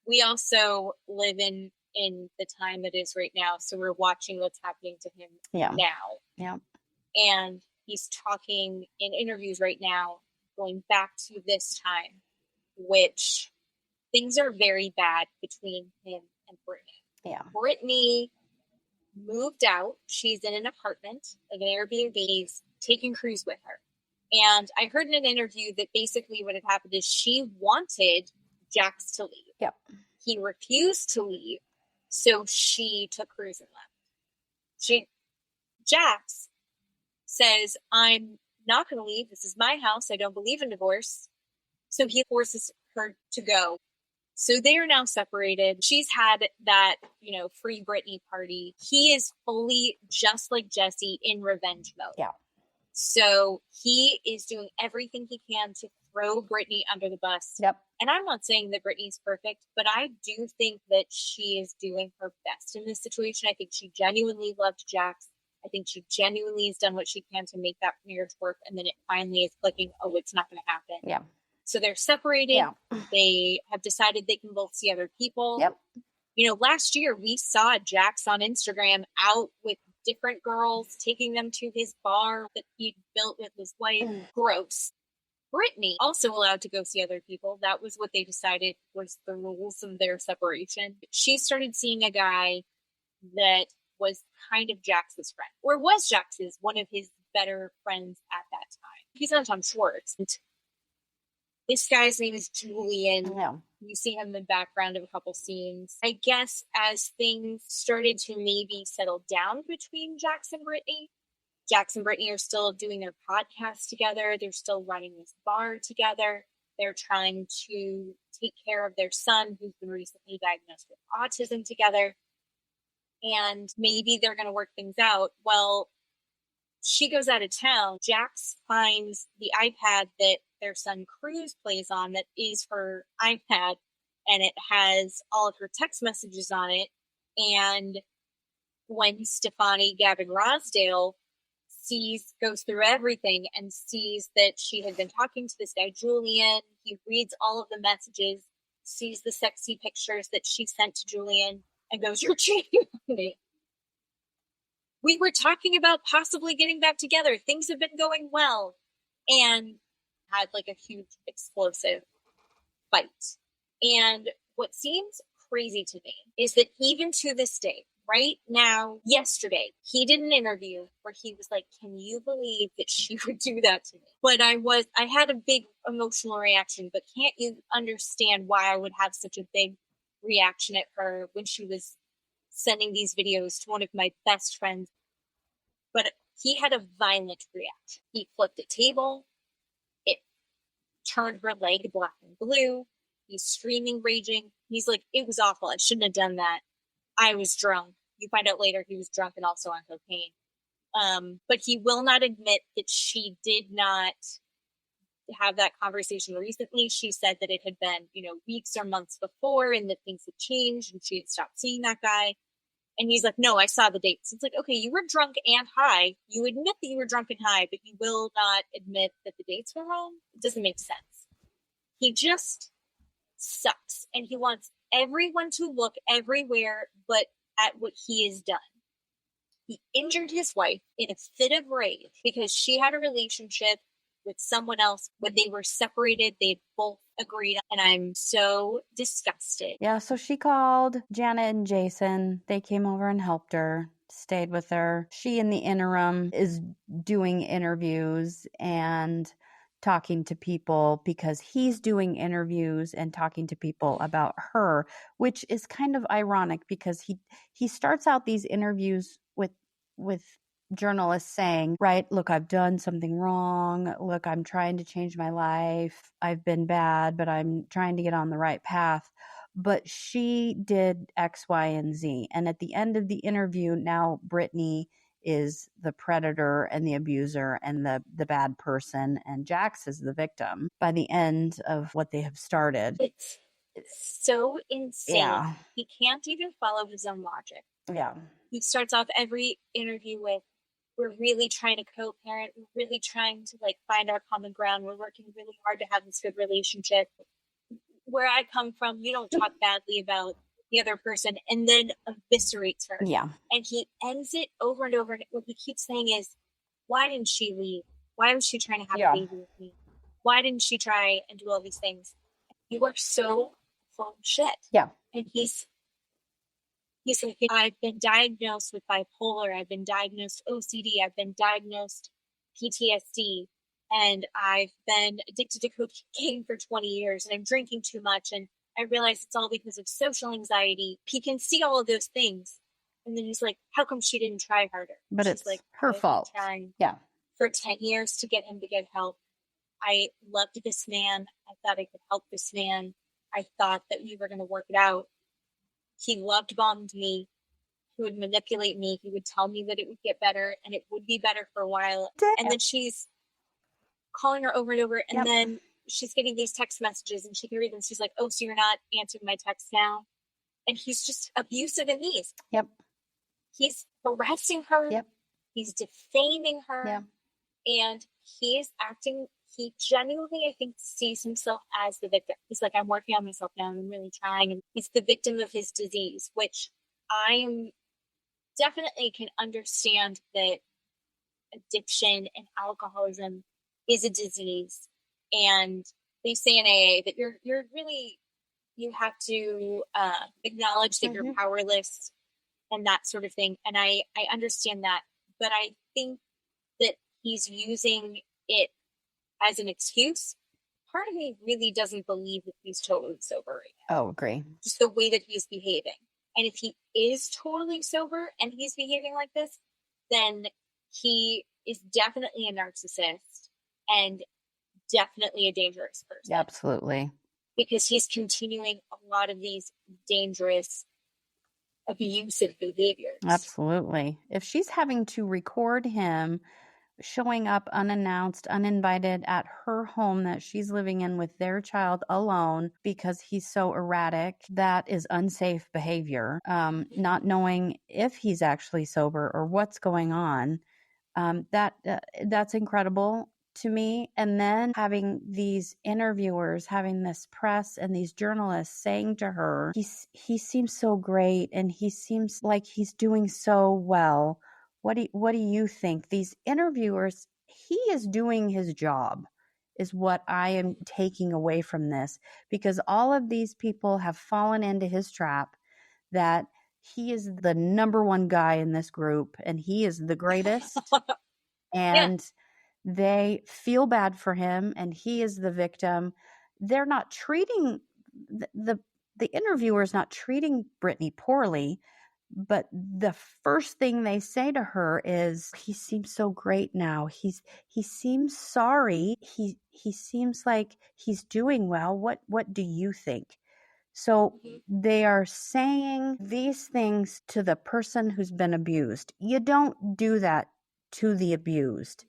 we also live in the time that is right now. So we're watching what's happening to him now.
Yeah.
And he's talking in interviews right now, going back to this time, which things are very bad between him and Brittany.
Yeah.
Brittany moved out. She's in an apartment, like an Airbnb. He's taking Cruz with her. And I heard in an interview that basically what had happened is she wanted Jax to leave.
Yep.
He refused to leave, so she took Cruz and left. Jax says, I'm not going to leave. This is my house. I don't believe in divorce. So he forces her to go. So they are now separated. She's had that, free Britney party. He is fully just like Jesse in revenge mode.
Yeah.
So he is doing everything he can to throw Britney under the bus.
Yep.
And I'm not saying that Britney's perfect, but I do think that she is doing her best in this situation. I think she genuinely loved Jax. I think she genuinely has done what she can to make that marriage work. And then it finally is clicking, oh, it's not going to happen.
Yeah.
So they're separated.
Yeah.
They have decided they can both see other people.
Yep.
Last year we saw Jax on Instagram out with different girls, taking them to his bar that he'd built with his wife. Gross. Brittany also allowed to go see other people. That was what they decided was the rules of their separation. She started seeing a guy that was kind of Jax's friend, or was Jax's, one of his better friends at that time. He's on Tom Schwartz. This guy's name is Julian.
Yeah.
You see him in the background of a couple scenes. I guess as things started to maybe settle down between Jax and Brittany are still doing their podcast together. They're still running this bar together. They're trying to take care of their son, who's been recently diagnosed with autism, together. And maybe they're going to work things out. Well, she goes out of town. Jax finds the iPad that their son Cruz plays on that is her iPad, and it has all of her text messages on it. And when Stefani Gavin Rosdale goes through everything and sees that she had been talking to this guy, Julian, he reads all of the messages, sees the sexy pictures that she sent to Julian, and goes, "You're cheating on me. We were talking about possibly getting back together. Things have been going well." And had like a huge explosive fight. And what seems crazy to me is that even to this day, right now, yesterday, he did an interview where he was like, can you believe that she would do that to me? But I had a big emotional reaction, but can't you understand why I would have such a big reaction at her when she was sending these videos to one of my best friends? But he had a violent reaction. He flipped a table. It turned her leg black and blue. He's screaming, raging. He's like, it was awful. I shouldn't have done that. I was drunk. You find out later he was drunk and also on cocaine. But he will not admit that she did not have that conversation recently. She said that it had been, weeks or months before and that things had changed and she had stopped seeing that guy. And he's like, no, I saw the dates. It's like, okay, you were drunk and high. You admit that you were drunk and high, but you will not admit that the dates were wrong. It doesn't make sense. He just sucks. And he wants everyone to look everywhere but at what he has done. He injured his wife in a fit of rage because she had a relationship with someone else. When they were separated, they both agreed, and I'm so disgusted.
Yeah, so she called Janet and Jason. They came over and helped her, stayed with her. She, in the interim, is doing interviews and talking to people because he's doing interviews and talking to people about her, which is kind of ironic because he starts out these interviews with journalists saying, right, look, I've done something wrong. Look, I'm trying to change my life. I've been bad, but I'm trying to get on the right path. But she did X, Y, and Z. And at the end of the interview, now Brittany is the predator and the abuser and the bad person, and Jax is the victim by the end of what they have started.
It's so insane.
Yeah.
He can't even follow his own logic.
Yeah.
He starts off every interview with, we're really trying to co-parent. We're really trying to find our common ground. We're working really hard to have this good relationship. Where I come from, you don't talk badly about the other person and then eviscerates her.
Yeah.
And he ends it over and over. And what he keeps saying is, why didn't she leave? Why was she trying to have a baby with me? Why didn't she try and do all these things? You are so full of shit.
Yeah.
And he's like, I've been diagnosed with bipolar. I've been diagnosed OCD. I've been diagnosed PTSD. And I've been addicted to cocaine for 20 years. And I'm drinking too much. And I realize it's all because of social anxiety. He can see all of those things. And then he's like, how come she didn't try harder?
But
She's
it's her fault.
Trying
Yeah.
for 10 years to get him to get help. I loved this man. I thought I could help this man. I thought that we were going to work it out. He loved bombed me. He would manipulate me. He would tell me that it would get better and it would be better for a while. And then she's calling her over and over. And then she's getting these text messages and she can read them. She's like, oh, so you're not answering my text now? And he's just abusive in these.
Yep.
He's harassing her.
Yep.
He's defaming her.
Yep.
And he is acting, he genuinely, I think, sees himself as the victim. He's like, I'm working on myself now and I'm really trying. And he's the victim of his disease, which I definitely can understand that addiction and alcoholism is a disease. And they say in AA that you're really, you have to acknowledge that you're powerless and that sort of thing. And I understand that, but I think that he's using it as an excuse. Part of me really doesn't believe that he's totally sober right now.
Oh, agree.
Just the way that he's behaving. And if he is totally sober and he's behaving like this, then he is definitely a narcissist and definitely a dangerous person.
Absolutely.
Because he's continuing a lot of these dangerous, abusive behaviors.
Absolutely. If she's having to record him showing up unannounced, uninvited at her home that she's living in with their child alone because he's so erratic, that is unsafe behavior. Not knowing if he's actually sober or what's going on, that's incredible to me. And then having these interviewers, having this press and these journalists saying to her, he seems so great and he seems like he's doing so well. What do you think? These interviewers, he is doing his job, is what I am taking away from this, because all of these people have fallen into his trap that he is the number one guy in this group and he is the greatest. And they feel bad for him and he is the victim. They're not treating the interviewer is not treating Brittany poorly, but the first thing they say to her is, he seems so great now. He seems sorry. He seems like he's doing well. What do you think? So they are saying these things to the person who's been abused. You don't do that to the abused.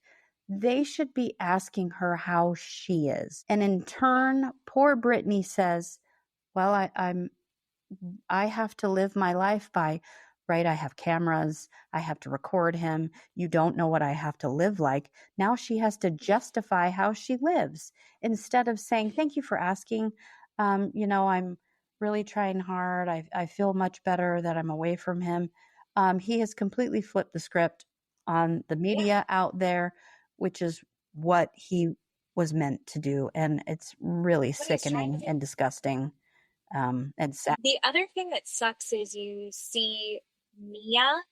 They should be asking her how she is. And in turn, poor Brittany says, well, I have to live my life by, right? I have cameras. I have to record him. You don't know what I have to live like. Now she has to justify how she lives instead of saying, thank you for asking. I'm really trying hard. I feel much better that I'm away from him. He has completely flipped the script on the media out there, which is what he was meant to do. And it's really sickening and disgusting. And sad.
The other thing that sucks is you see Nia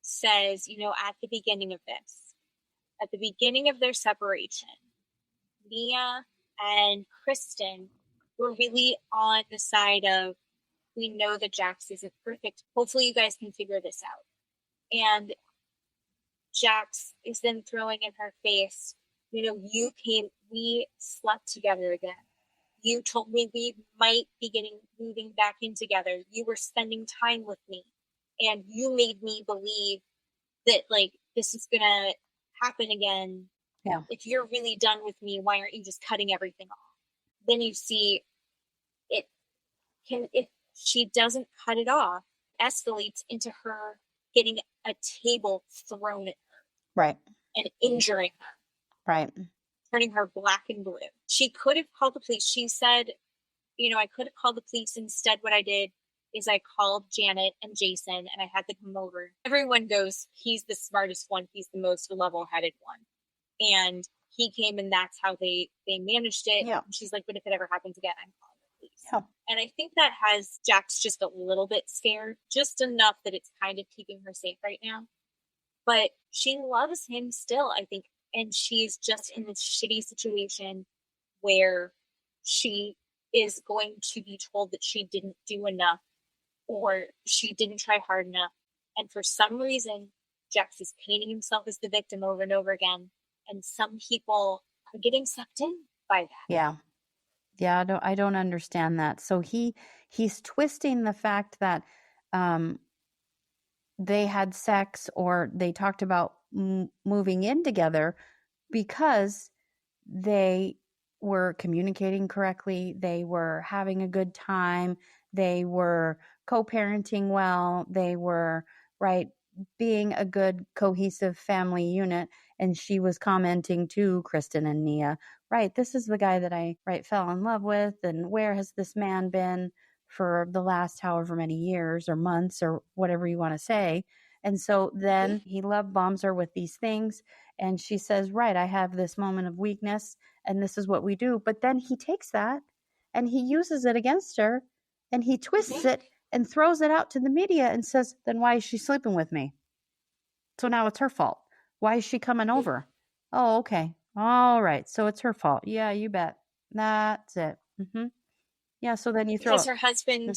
says, at the beginning of this, at the beginning of their separation, Nia and Kristen were really on the side of, we know that Jax isn't perfect. Hopefully you guys can figure this out. And Jax is then throwing in her face, we slept together again. You told me we might be moving back in together. You were spending time with me. And you made me believe that, this is going to happen again.
Yeah.
If you're really done with me, why aren't you just cutting everything off? Then you see if she doesn't cut it off, escalates into her getting a table thrown at her.
Right.
And injuring her.
Right.
Turning her black and blue. She could have called the police. She said, I could have called the police. Instead, what I did is I called Janet and Jason and I had them come over. Everyone goes, he's the smartest one. He's the most level-headed one. And he came and that's how they managed it.
Yeah.
And she's like, but if it ever happens again, I'm calling the police.
Yeah.
And I think that has Jax just a little bit scared, just enough that it's kind of keeping her safe right now. But she loves him still, I think. And she's just in this shitty situation where she is going to be told that she didn't do enough or she didn't try hard enough. And for some reason, Jax is painting himself as the victim over and over again. And some people are getting sucked in by that.
Yeah. Yeah, I don't understand that. So he's twisting the fact that they had sex or they talked about moving in together because they were communicating correctly, they were having a good time, they were co-parenting well, they were being a good cohesive family unit. And she was commenting to Kristen and Nia, this is the guy that I fell in love with, and where has this man been for the last however many years or months or whatever you want to say. And so then he love bombs her with these things. And she says, I have this moment of weakness and this is what we do. But then he takes that and he uses it against her and he twists it and throws it out to the media and says, then why is she sleeping with me? So now it's her fault. Why is she coming over? Oh, okay. All right. So it's her fault. Yeah, you bet. That's it. Mm-hmm. Yeah. So then you throw
because her husband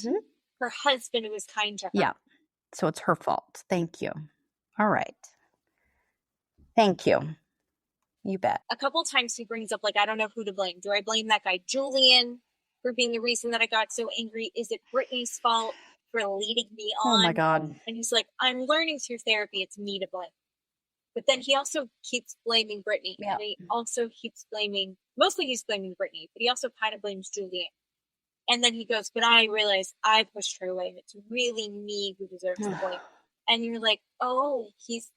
was kind to her.
Yeah. So it's her fault. Thank you. All right. Thank you. You bet.
A couple of times he brings up, I don't know who to blame. Do I blame that guy Julian for being the reason that I got so angry? Is it Brittany's fault for leading me on?
Oh my God.
And he's like, I'm learning through therapy. It's me to blame. But then he also keeps blaming Brittany.
Yeah.
And he also keeps mostly he's blaming Brittany, but he also kind of blames Julian. And then he goes, but I realize I pushed her away and it's really me who deserves the blame. And you're like, oh, he's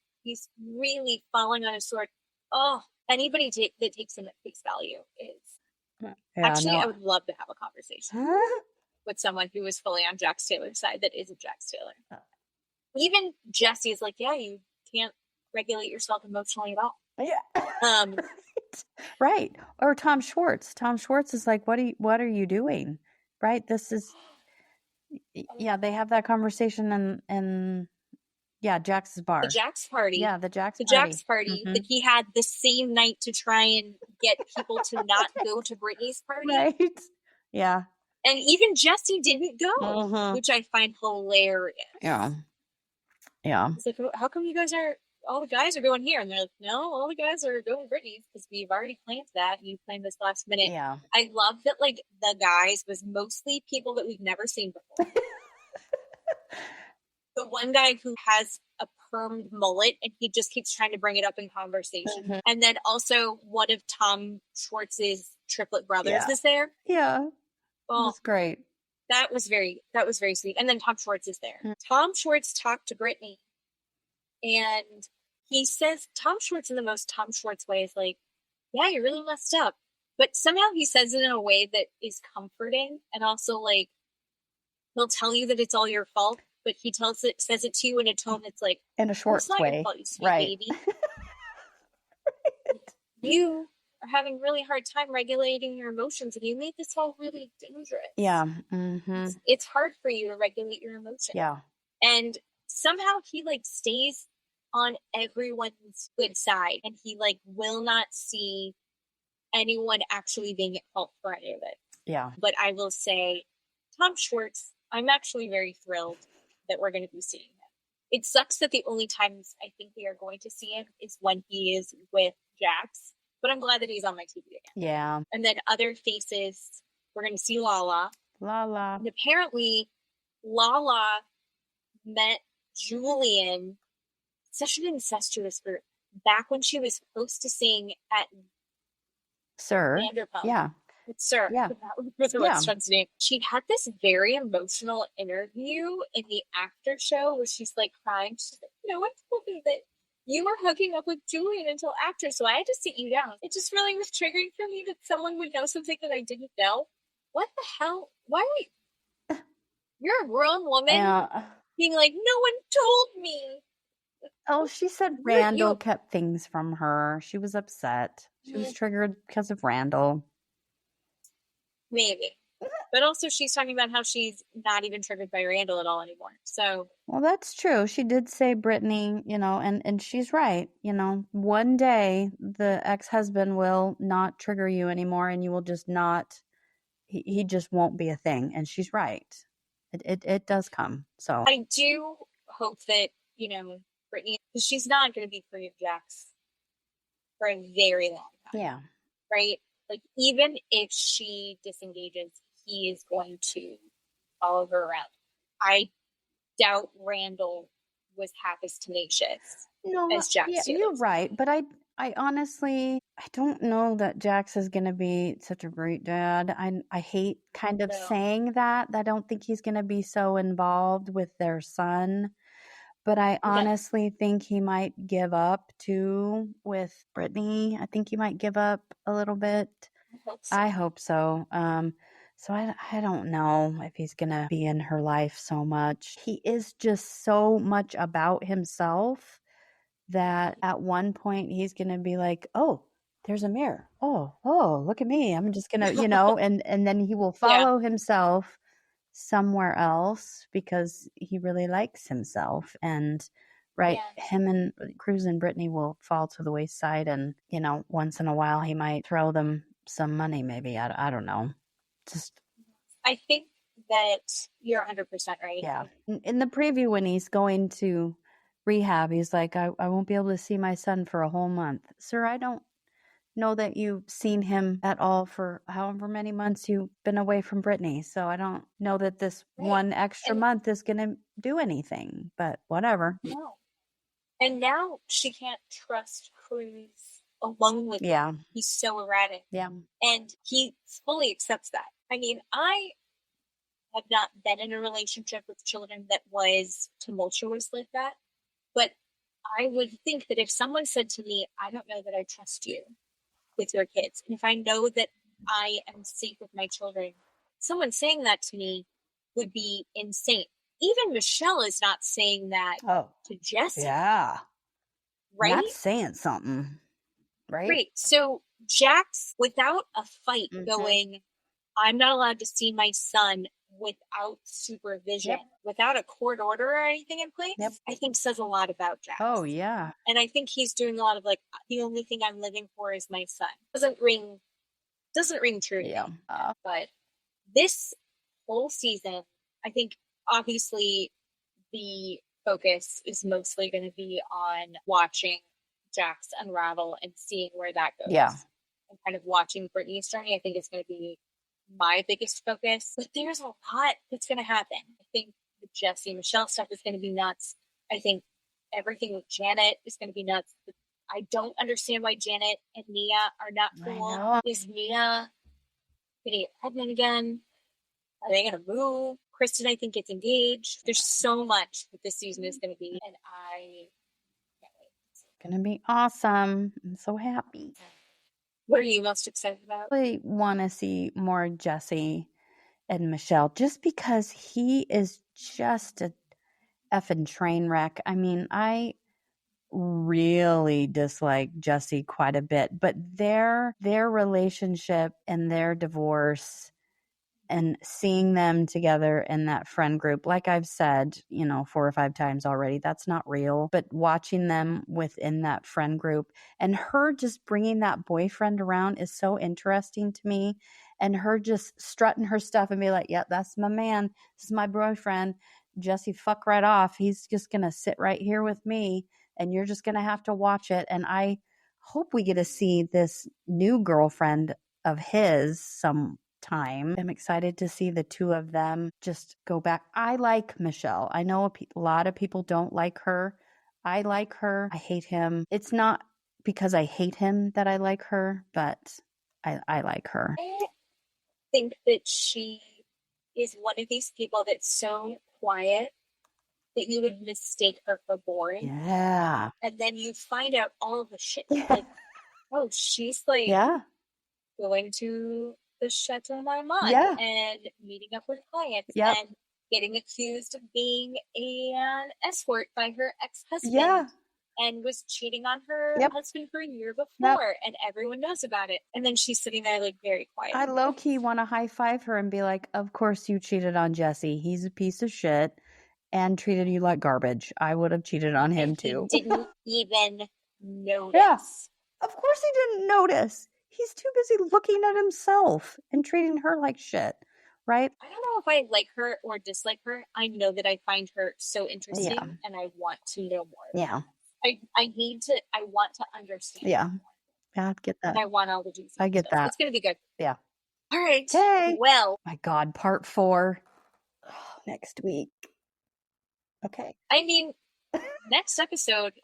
really falling on his sword. Oh, anybody that takes him at face value is... I would love to have a conversation with someone who is fully on Jax Taylor's side that isn't Jax Taylor. Even Jesse's like, yeah, you can't regulate yourself emotionally at all.
Yeah. Right. Or Tom Schwartz. Tom Schwartz is like, what are you doing? Right? This is Yeah, they have that conversation in Jax's bar.
The Jax party.
Yeah, the Jax
party that he had the same night to try and get people to not go to Brittany's party.
Right. Yeah.
And even Jesse didn't go, which I find hilarious.
Yeah. Yeah.
It's like, how come all the guys are going here? And they're like, no, all the guys are going to Brittany's because we've already planned that. You planned this last minute.
Yeah.
I love that, like, the guys was mostly people that we've never seen before. The one guy who has a permed mullet and he just keeps trying to bring it up in conversation. And then also one of Tom Schwartz's triplet brothers is there.
Yeah.
Well,
that's great.
That was very sweet. And then Tom Schwartz is there. Tom Schwartz talked to Brittany and he says, Tom Schwartz in the most Tom Schwartz way is like, yeah, you're really messed up. But somehow he says it in a way that is comforting and also like, he'll tell you that it's all your fault, but he says it to you in a tone that's like,
in a Schwartz way.
Your fault, you sweet baby. You are having really hard time regulating your emotions and you made this all really dangerous.
Yeah.
It's hard for you to regulate your emotions.
Yeah.
And somehow he like stays on everyone's good side and he like will not see anyone actually being at fault for any of it.
Yeah.
But I will say, Tom Schwartz, I'm actually very thrilled that we're going to be seeing him. It sucks that the only times I think we are going to see him is when he is with Jax, but I'm glad that he's on my TV again.
Yeah.
And then other faces, we're going to see Lala. And apparently, Lala met Julian, such an incestuous group, back when she was supposed to sing at
Sir.
Vanderpump.
Yeah.
It's Sir.
Yeah.
That was the restaurant's name. She had this very emotional interview in the after show where she's like crying. She's like, no one told me that you were hooking up with Julian until after, so I had to sit you down. It just really was triggering for me that someone would know something that I didn't know. What the hell? Why are you're a grown woman being like, no one told me.
Oh, she said Randall kept things from her. She was upset. She was triggered because of Randall.
Maybe. But also she's talking about how she's not even triggered by Randall at all anymore. So.
Well, that's true. She did say Brittany, and she's right. One day the ex-husband will not trigger you anymore and you will just not, he just won't be a thing. And she's right. It does come. So.
I do hope that, Brittany, because she's not going to be free of Jax for a very long time.
Yeah.
Right? Like, even if she disengages, he is going to follow her around. I doubt Randall was half as tenacious as Jax.
Yeah, you're right. But I honestly, I don't know that Jax is going to be such a great dad. I hate kind of saying that. I don't think he's going to be so involved with their son. But I honestly think he might give up too with Brittany. I think he might give up a little bit. I hope so. So I don't know if he's going to be in her life so much. He is just so much about himself that at one point he's going to be like, oh, there's a mirror. Oh, look at me. I'm just going to, and then he will follow himself somewhere else because he really likes himself. And him and Cruz and Brittany will fall to the wayside. And, once in a while he might throw them some money, maybe. I don't know.
I think that you're 100% right.
Yeah. In the preview, when he's going to rehab, he's like, I won't be able to see my son for a whole month. Sir, I don't know that you've seen him at all for however many months you've been away from Brittany. So I don't know that this one extra month is going to do anything, but whatever.
No. And now she can't trust Cruz alone with him. He's so erratic.
Yeah.
And he fully accepts that. I mean, I have not been in a relationship with children that was tumultuous like that. But I would think that if someone said to me, I don't know that I trust you with your kids, and if I know that I am safe with my children, someone saying that to me would be insane. Even Michelle is not saying that to Jesse.
Yeah.
Right?
Not saying something. Right?
Right. So Jax, without a fight, going, I'm not allowed to see my son without supervision, without a court order or anything in place, I think says a lot about Jax.
Oh, yeah.
And I think he's doing a lot of like, the only thing I'm living for is my son. Doesn't ring true.
Yeah.
But this whole season, I think obviously the focus is mostly going to be on watching Jax unravel and seeing where that goes.
Yeah.
And kind of watching Brittany's journey, I think is going to be my biggest focus. But there's a lot that's going to happen. I think the Jesse Michelle stuff is going to be nuts. I think everything with Janet is going to be nuts. I don't understand why Janet and Nia are not cool. Is Nia going to get pregnant again? Are they going to move? Kristen, I think, gets engaged. There's so much that this season is going to be, and I can't wait.
It's going to be awesome. I'm so happy.
What are you most excited about?
I really want to see more Jesse and Michelle, just because he is just a effing train wreck. I mean, I really dislike Jesse quite a bit, but their relationship and their divorce and seeing them together in that friend group, like I've said, 4 or 5 times already, that's not real. But watching them within that friend group and her just bringing that boyfriend around is so interesting to me. And her just strutting her stuff and be like, yep, that's my man. This is my boyfriend. Jesse, fuck right off. He's just going to sit right here with me and you're just going to have to watch it. And I hope we get to see this new girlfriend of his sometime. I'm excited to see the two of them just go back. I like Michelle. I know a lot of people don't like her. I like her. I hate him. It's not because I hate him that I like her, but I like her.
I think that she is one of these people that's so quiet that you would mistake her for boring.
Yeah.
And then you find out all of the shit.
Yeah.
Like, oh, she's like going to the Chateau Marmont and meeting up with clients and getting accused of being an escort by her ex-husband and was cheating on her husband for a year before and everyone knows about it. And then she's sitting there like very quiet.
I low-key want to high-five her and be like, of course you cheated on Jesse. He's a piece of shit and treated you like garbage. I would have cheated on him too.
He didn't even notice.
Yeah, of course he didn't notice. He's too busy looking at himself and treating her like shit, right?
I don't know if I like her or dislike her. I know that I find her so interesting and I want to know more.
Yeah.
I want to understand.
Yeah. Yeah, I get that.
And I want all the juicy
I get
stuff.
that.
It's going to be good.
Yeah.
All right.
Okay.
Well.
My God, part 4 next week. Okay.
I mean, next episode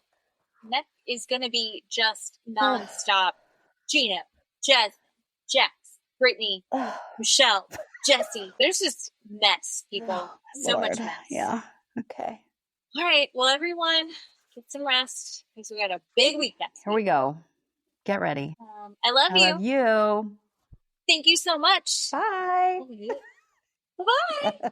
is going to be just nonstop. Gina, Jasmine, Jax, Brittany, Michelle, Jesse. There's just mess, people. So much mess.
Yeah. Okay.
All right. Well, everyone, get some rest because we got a big week next week.
Here we go. Get ready.
I love you.
I love you.
Thank you so much.
Bye.
Bye.